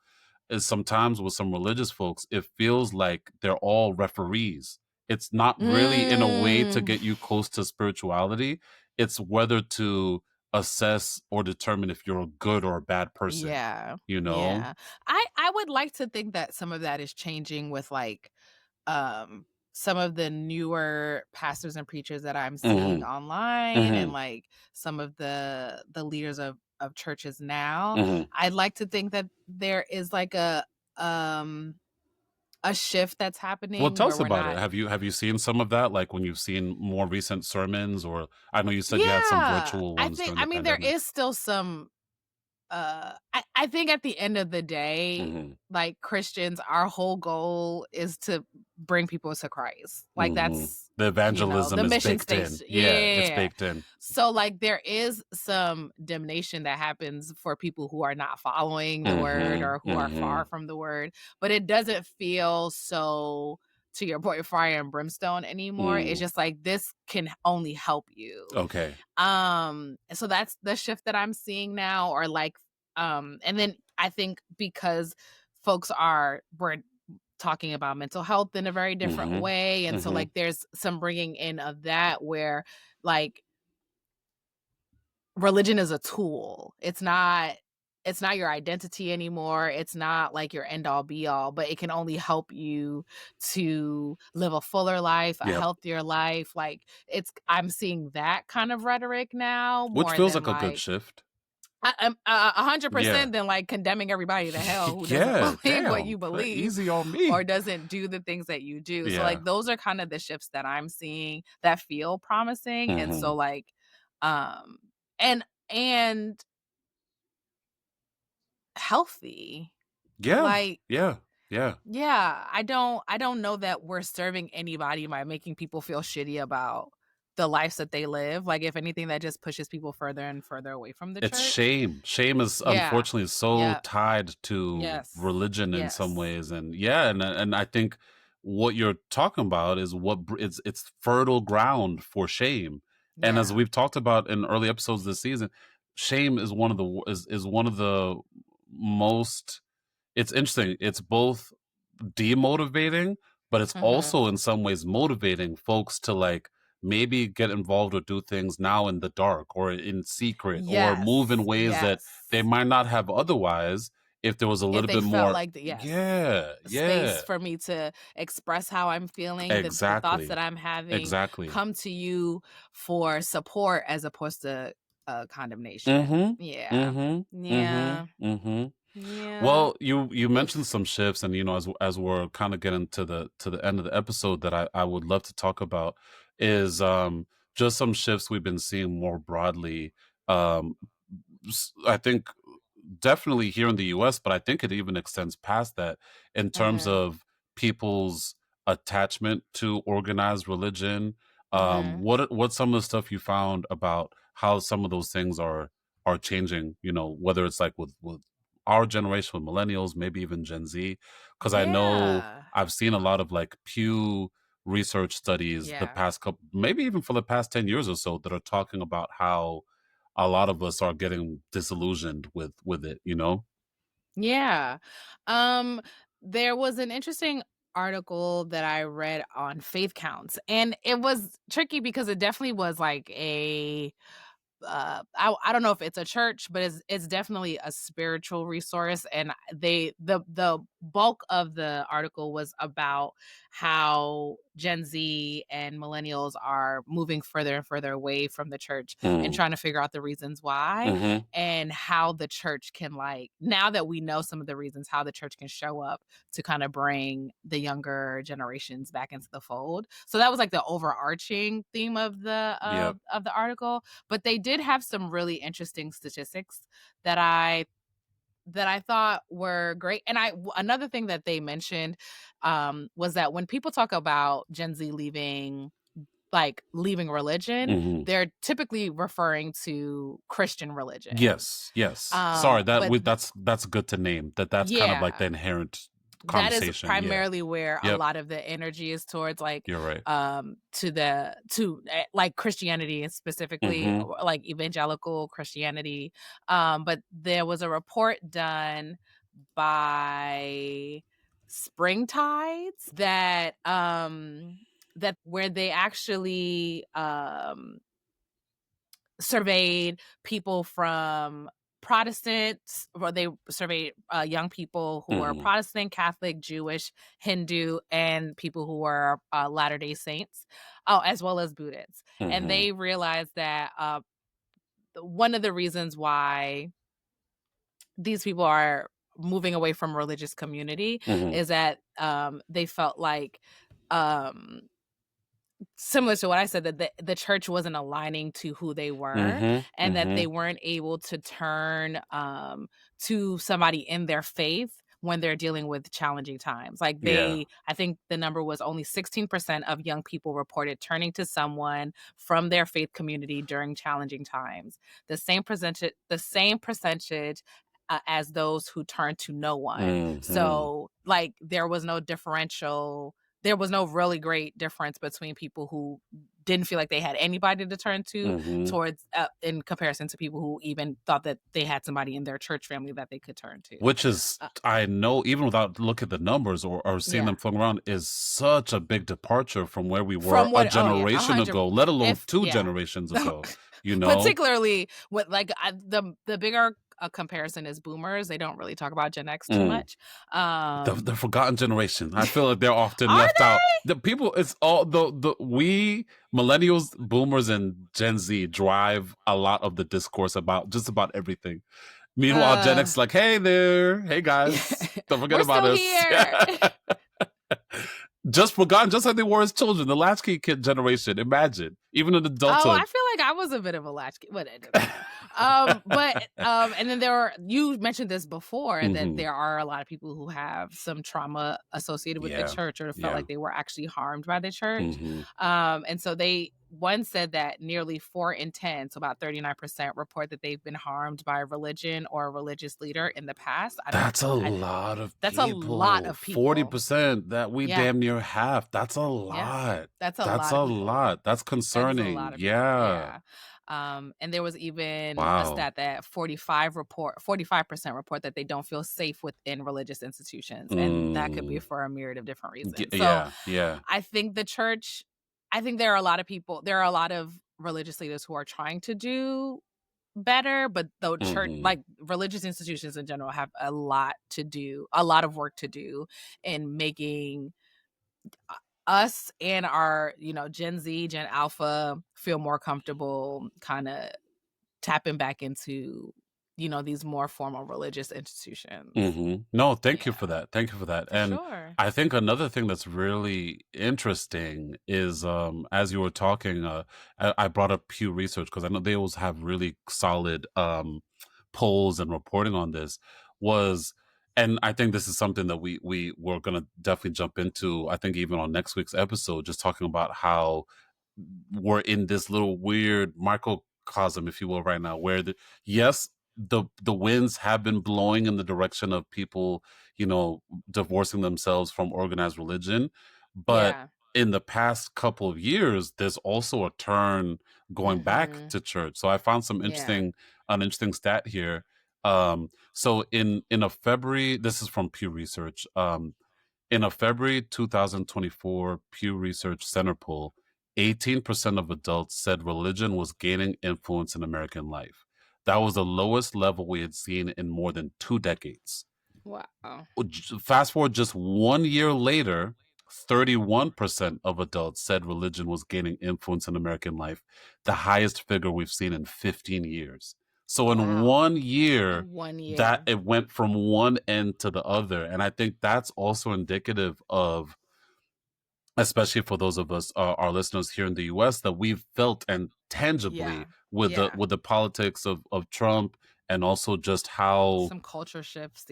is sometimes with some religious folks, it feels like they're all referees. It's not really in a way to get you close to spirituality. It's whether to assess or determine if you're a good or a bad person. I would like to think that some of that is changing with, like, some of the newer pastors and preachers that I'm seeing online, and, like, some of the leaders of churches now. I'd like to think that there is, like, a shift that's happening. Well, tell us about it. Have you seen some of that? Like, when you've seen more recent sermons, or I know you said you had some virtual ones. I mean, there is still some. I think at the end of the day, like, Christians, our whole goal is to bring people to Christ. Like, that's the evangelism, the is mission baked station. in. It's baked in. So, like, there is some damnation that happens for people who are not following the word, or who are far from the word, but it doesn't feel so, to your point, fire and brimstone anymore. It's just like, this can only help you. Okay. So that's the shift that I'm seeing now, or, like, and then I think because we're talking about mental health in a very different way, and so, like, there's some bringing in of that, where, like, religion is a tool. It's not your identity anymore. It's not like your end all be all, but it can only help you to live a fuller life, a healthier life. Like, I'm seeing that kind of rhetoric now, which feels like a good shift. 100% than, like, condemning everybody to hell who doesn't believe what you believe, easy on me, or doesn't do the things that you do. So, like, those are kind of the shifts that I'm seeing that feel promising. And so, like, and healthy. Like, I don't know that we're serving anybody by making people feel shitty about the lives that they live. Like, if anything, that just pushes people further and further away from the church. It's shame. Shame is unfortunately so tied to religion in some ways. And and I think what you're talking about is it's fertile ground for shame. And as we've talked about in early episodes this season, shame is one of the most, it's interesting. It's both demotivating, but it's also in some ways motivating folks to, like, maybe get involved or do things now in the dark or in secret, or move in ways that they might not have otherwise, if there was a little bit more, like space for me to express how I'm feeling, the thoughts that I'm having, come to you for support as opposed to condemnation. Yeah. Well, you mentioned some shifts, and as we're kind of getting to the end of the episode, that I would love to talk about is just some shifts we've been seeing more broadly. Um, I think definitely here in the US, but I think it even extends past that in terms of people's attachment to organized religion. What's some of the stuff you found about how some of those things are changing, whether it's like with our generation, with millennials, maybe even Gen Z? Because I know I've seen a lot of like Pew research studies the past couple, maybe even for the past 10 years or so, that are talking about how a lot of us are getting disillusioned with it, Yeah. There was an interesting article that I read on faith counts, and it was tricky because it definitely was like a I don't know if it's a church, but it's definitely a spiritual resource. And the bulk of the article was about how Gen Z and millennials are moving further and further away from the church and trying to figure out the reasons why, and how the church can, like, now that we know some of the reasons, how the church can show up to kind of bring the younger generations back into the fold. So that was like the overarching theme of the article. But they did have some really interesting statistics that I thought were great. And another thing that they mentioned was that when people talk about Gen Z leaving religion, they're typically referring to Christian religion. Yes. Sorry, that's good to name. That's kind of like the inherent conversation. That is primarily where a lot of the energy is towards, like, you're right. Like Christianity, and specifically like evangelical Christianity. But there was a report done by Spring Tides that where they actually surveyed people from Protestants, or they surveyed young people who were Protestant, Catholic, Jewish, Hindu, and people who were Latter-day Saints, as well as Buddhists. And they realized that one of the reasons why these people are moving away from religious community is that they felt like, similar to what I said, that the church wasn't aligning to who they were, and that they weren't able to turn to somebody in their faith when they're dealing with challenging times. Like, I think the number was only 16% of young people reported turning to someone from their faith community during challenging times. The same percentage as those who turned to no one. So, like, there was no differential. There was no really great difference between people who didn't feel like they had anybody to turn to towards in comparison to people who even thought that they had somebody in their church family that they could turn to. Which is, I know, even without looking at the numbers or seeing them floating around, is such a big departure from where we were a generation ago, let alone two generations ago. Particularly with, like, the bigger comparison is boomers. They don't really talk about Gen X too much. The forgotten generation. I feel like they're often left out. The people, it's all we millennials, boomers, and Gen Z drive a lot of the discourse about just about everything. Meanwhile, Gen X is like, hey there, hey guys, don't forget about us. Just forgotten, just like they were as children. The latchkey kid generation. Imagine, even in adulthood. Oh, I feel like I was a bit of a latchkey. But and then you mentioned this before, that there are a lot of people who have some trauma associated with the church, or felt like they were actually harmed by the church. And so one said that nearly 4 in 10, so about 39%, report that they've been harmed by a religion or a religious leader in the past. That's a lot of people. 40%. That we damn near half. That's a lot. That's a lot. That's concerning. And there was even a stat that 45% report that they don't feel safe within religious institutions, and that could be for a myriad of different reasons. I think the church. I think there are a lot of religious leaders who are trying to do better, but the church, like religious institutions in general, have a lot of work to do in making us and our, Gen Z, Gen Alpha feel more comfortable kind of tapping back into these more formal religious institutions. No, thank you for that. Thank you for that. And sure. I think another thing that's really interesting is, as you were talking, I brought up Pew Research because I know they always have really solid polls and reporting on this. And I think this is something that we're gonna definitely jump into. I think even on next week's episode, just talking about how we're in this little weird microcosm, if you will, right now, where the winds have been blowing in the direction of people, divorcing themselves from organized religion. But in the past couple of years, there's also a turn going back to church. So I found an interesting stat here. So in a February, this is from Pew Research. In a February 2024 Pew Research Center poll, 18% of adults said religion was gaining influence in American life. That was the lowest level we had seen in more than 2 decades. Wow. Fast forward just 1 year later, 31% of adults said religion was gaining influence in American life, the highest figure we've seen in 15 years. So in 1 year, that it went from one end to the other. And I think that's also indicative of, especially for those of us, our listeners here in the U.S., that we've felt and tangibly with the politics of Trump, and also just how some culture shifts,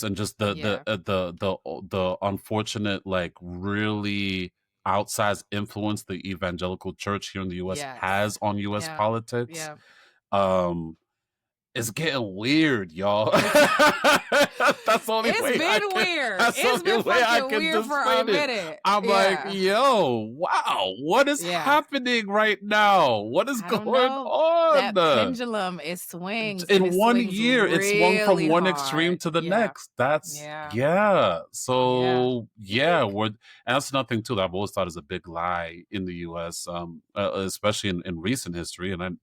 and just the unfortunate, really outsized influence the evangelical church here in the U.S. has on U.S. politics. It's getting weird, y'all. That's the only way I can. Weird. That's the only way I can weird for a minute. I'm like, yo, wow, what is happening right now? What is going on? That pendulum is swings. In 1 year, it swung from one extreme to the next. That's So and that's nothing too that I've always thought is a big lie in the U.S., especially in recent history, and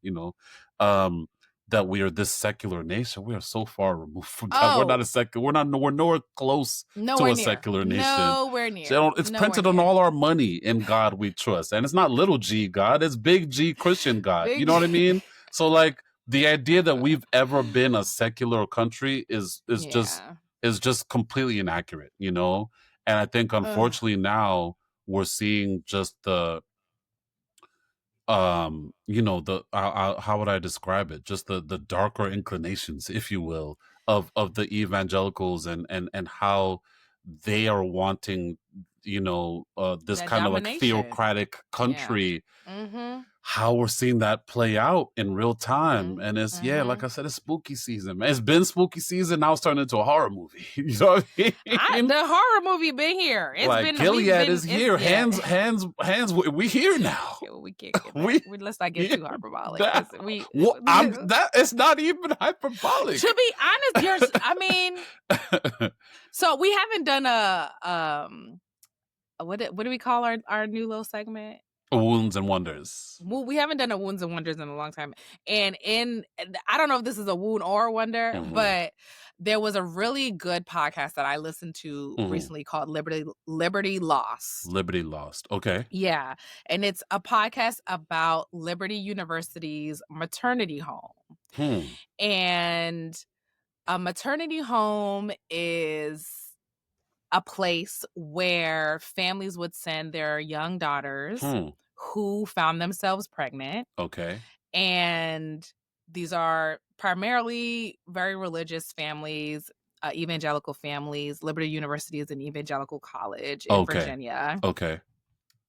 that we are this secular nation. We are so far removed from that. We're not a secular. We're nowhere close to a secular nation. Nowhere near. So it's printed on all our money. In God we trust, and it's not little G God. It's big G Christian God. You know what I mean? So the idea that we've ever been a secular country is just completely inaccurate. And I think unfortunately now we're seeing just the how would I describe it? Just the darker inclinations, if you will, of the evangelicals, and how they are wanting, this that kind domination. of theocratic country. How we're seeing that play out in real time. And it's like I said, it's spooky season, man. It's been spooky season. Now it's turning into a horror movie. You know what I mean? The horror movie been here. It's been Gilead is here. Hands. We here now. We can't get let's not get too hyperbolic. It's not even hyperbolic. To be honest, so we haven't done a what do we call our new little segment? Wounds and Wonders. Well, we haven't done a Wounds and Wonders in a long time. And I don't know if this is a wound or a wonder, but there was a really good podcast that I listened to recently called Liberty Lost. Liberty Lost. Okay. Yeah. And it's a podcast about Liberty University's maternity home. And a maternity home is a place where families would send their young daughters who found themselves pregnant. Okay. And these are primarily very religious families, evangelical families. Liberty University is an evangelical college in Virginia. Okay.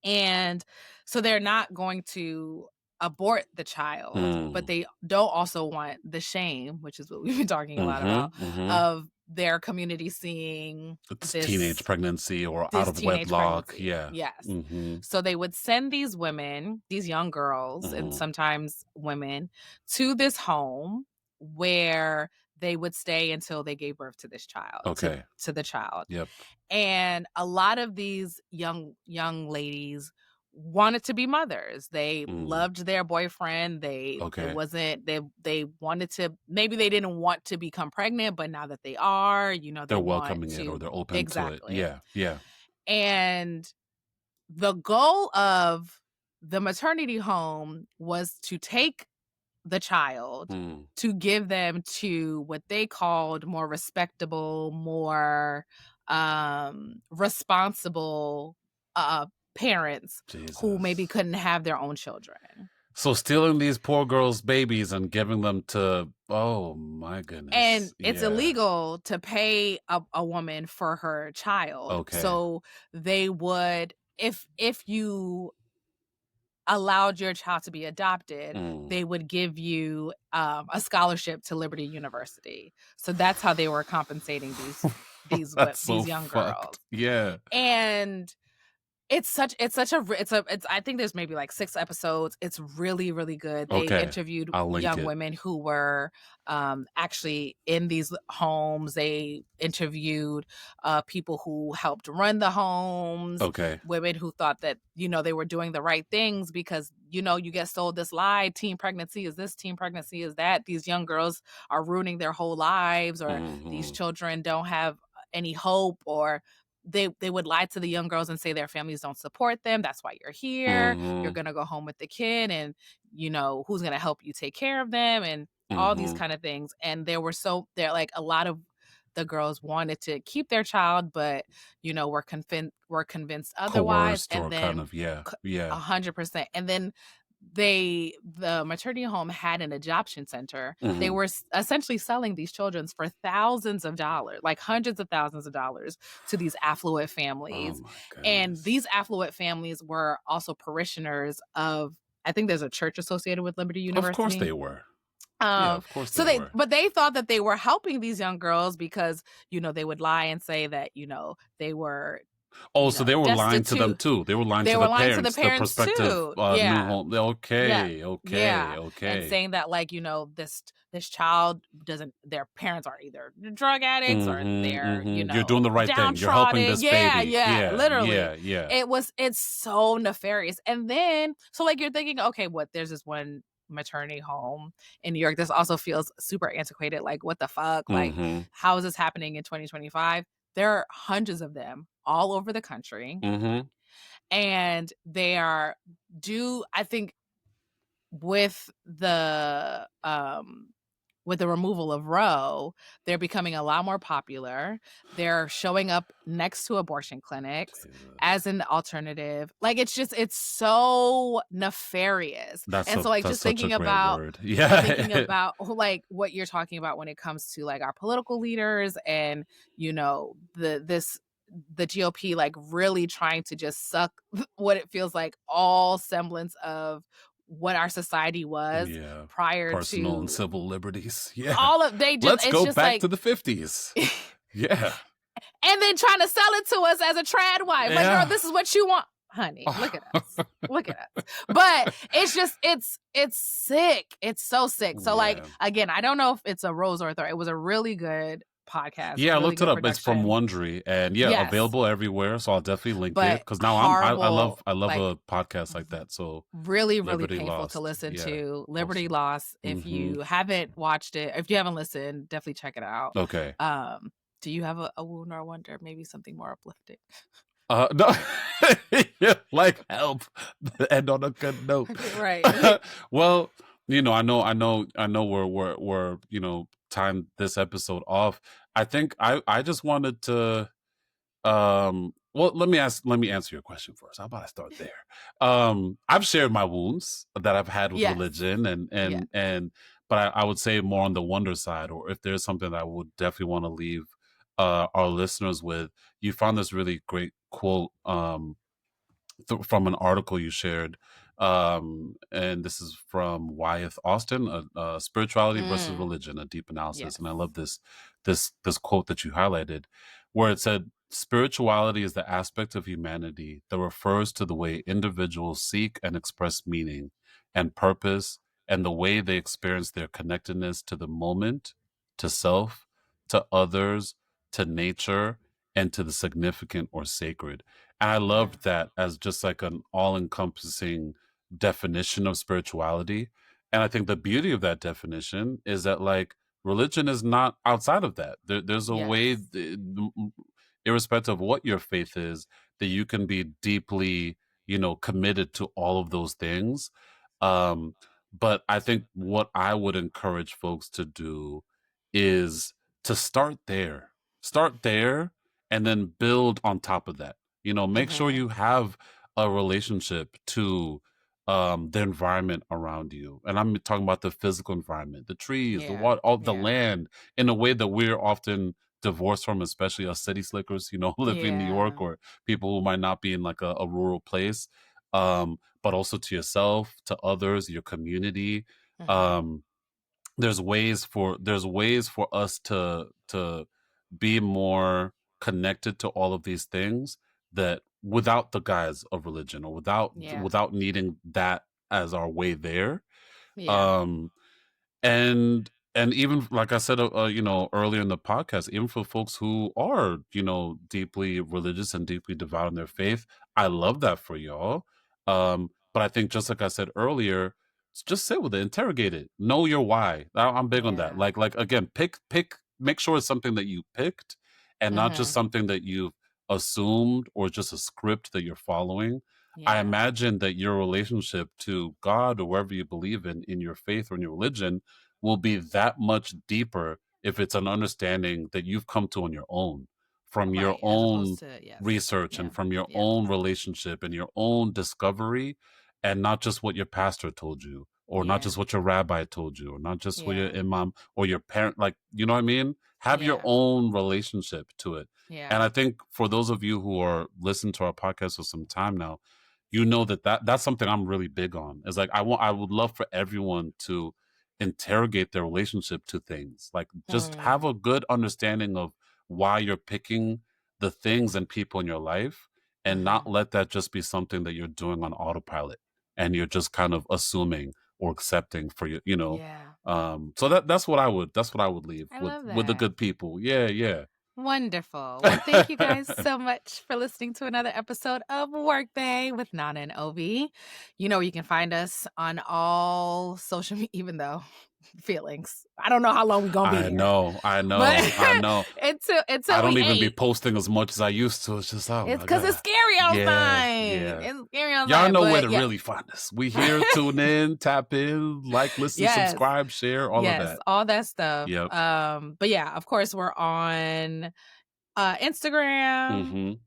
And so they're not going to abort the child, but they don't also want the shame, which is what we've been talking a lot about, of their community seeing this teenage pregnancy or out of wedlock. Pregnancy. Yeah. Yes. So they would send these women, these young girls, and sometimes women, to this home where they would stay until they gave birth to this child. Okay. To the child. Yep. And a lot of these young ladies wanted to be mothers. They loved their boyfriend. They wanted to, maybe they didn't want to become pregnant, but now that they are, they're welcoming it, or they're open to it. Yeah. And the goal of the maternity home was to take the child to give them to what they called more respectable, more responsible parents who maybe couldn't have their own children. So stealing these poor girls' babies and giving them to, oh my goodness. And it's illegal to pay a woman for her child. Okay. So they would, if you allowed your child to be adopted, they would give you a scholarship to Liberty University. So that's how they were compensating these young girls. Yeah. And it's I think there's maybe like 6 episodes. It's really, really good. They interviewed young women who were actually in these homes. They interviewed people who helped run the homes. Women who thought that, they were doing the right things because, you get sold this lie. Teen pregnancy is this, teen pregnancy is that. These young girls are ruining their whole lives, or these children don't have any hope, or they would lie to the young girls and say their families don't support them. That's why you're here. You're going to go home with the kid, and who's going to help you take care of them, and all these kind of things. And they're like, a lot of the girls wanted to keep their child, but were convinced otherwise. Coerced, and then kind of 100%. And then the maternity home had an adoption center. They were essentially selling these children for thousands of dollars, like hundreds of thousands of dollars, to these affluent families. And these affluent families were also parishioners of, I think there's a church associated with Liberty University. Of course they were. Yeah, of course so but they thought that they were helping these young girls because, they would lie and say that, they were, so they were lying to them too. They were lying to the parents, the prospective too. New home. Okay. And saying that, like, this child their parents are either drug addicts or they're, you're doing the right thing. You're helping this baby. Yeah, literally. Yeah. It's so nefarious. And then, so like, you're thinking, okay, there's this one maternity home in New York. This also feels super antiquated. Like, what the fuck? Like, how is this happening in 2025? There are hundreds of them all over the country. And they are I think with the removal of Roe, they're becoming a lot more popular. They're showing up next to abortion clinics as an alternative. Like, it's so nefarious. So like, just thinking about like what you're talking about when it comes to like our political leaders and, the GOP, like, really trying to just suck what it feels like all semblance of what our society was prior personal to and civil liberties. Yeah. Let's go back to the 50s. Yeah. And then trying to sell it to us as a trad wife. Like, girl, this is what you want. Honey, look at us. Look at us. But it's just, it's sick. It's so sick. So like, again, I don't know if it's a rose or a thorn. It was a really good podcast. Yeah, really I looked it up. Production. It's from Wondery, and available everywhere. So I'll definitely link it because now I love like, a podcast like that. So really painful Lost. To listen to. Liberty Lost. If you haven't watched it, if you haven't listened, definitely check it out. Okay. Do you have a wound or a wonder? Maybe something more uplifting. No, like help, end on a good note. Right. Well, I know we're time this episode off. I think I just wanted to well, let me answer your question first. How about I start there? I've shared my wounds that I've had with religion and but I would say more on the wonder side, or if there's something that I would definitely want to leave our listeners with. You found this really great quote from an article you shared, and this is from Wyeth Austin, Spirituality versus Religion, a deep analysis. And I love this quote that you highlighted, where it said, spirituality is the aspect of humanity that refers to the way individuals seek and express meaning and purpose, and the way they experience their connectedness to the moment, to self, to others, to nature, and to the significant or sacred. And I loved that as just like an all-encompassing definition of spirituality. And I think the beauty of that definition is that, like, religion is not outside of that. There's a way, irrespective of what your faith is, that you can be deeply, committed to all of those things. But I think what I would encourage folks to do is to start there, and then build on top of that. Make sure you have a relationship to the environment around you. And I'm talking about the physical environment, the trees, the water, all the land, in a way that we're often divorced from, especially us city slickers, living in New York, or people who might not be in like a rural place. But also to yourself, to others, your community. There's ways for us to be more connected to all of these things, that without the guise of religion, or without needing that as our way there. And even like I said, earlier in the podcast, even for folks who are, deeply religious and deeply devout in their faith, I love that for y'all. But I think, just like I said earlier, just sit with it, interrogate it, know your why. I'm big on that. Like again, pick, make sure it's something that you picked, and not just something that you've assumed, or just a script that you're following. I imagine that your relationship to God, or wherever you believe in your faith or in your religion, will be that much deeper if it's an understanding that you've come to on your own, from your own research, and from your own relationship and your own discovery, and not just what your pastor told you, or not just what your rabbi told you, or not just what your imam or your parent, like, you know what I mean? Have your own relationship to it. And I think for those of you who are listening to our podcast for some time now, that's something I'm really big on. Is like, I would love for everyone to interrogate their relationship to things. Like, just have a good understanding of why you're picking the things and people in your life, and not let that just be something that you're doing on autopilot, and you're just kind of assuming or accepting for so that's what I would leave with the good people. Yeah. Wonderful. Well, thank you guys so much for listening to another episode of Workday with Naana and Obie. You can find us on all social media, even though feelings. I don't know how long we're going to be here. I know. Until I don't even be posting as much as I used to. It's just, it's because it's scary outside. It's scary outside. Y'all know where to really find us. We here, tune in, tap in, like, listen, subscribe, share, all of that. All that stuff. Yep. But yeah, of course, we're on Instagram.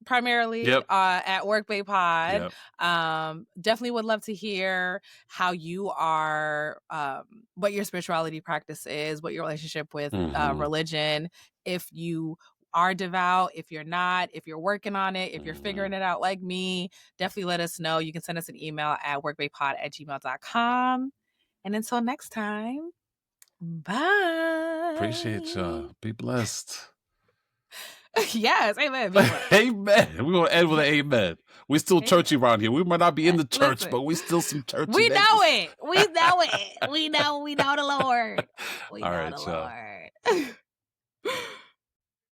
Primarily at Workday Pod. Definitely would love to hear how you are, what your spirituality practice is, what your relationship with religion, if you are devout, if you're not, if you're working on it, if you're figuring it out like me. Definitely let us know. You can send us an email at workbaypod@gmail.com. And until next time, bye. Appreciate y'all. Be blessed. Yes, amen. Amen. We're going to end with an amen. We still churchy around here. We might not be in the church, but we still some churchy. We know it. We know it. We know the Lord. We know the Lord.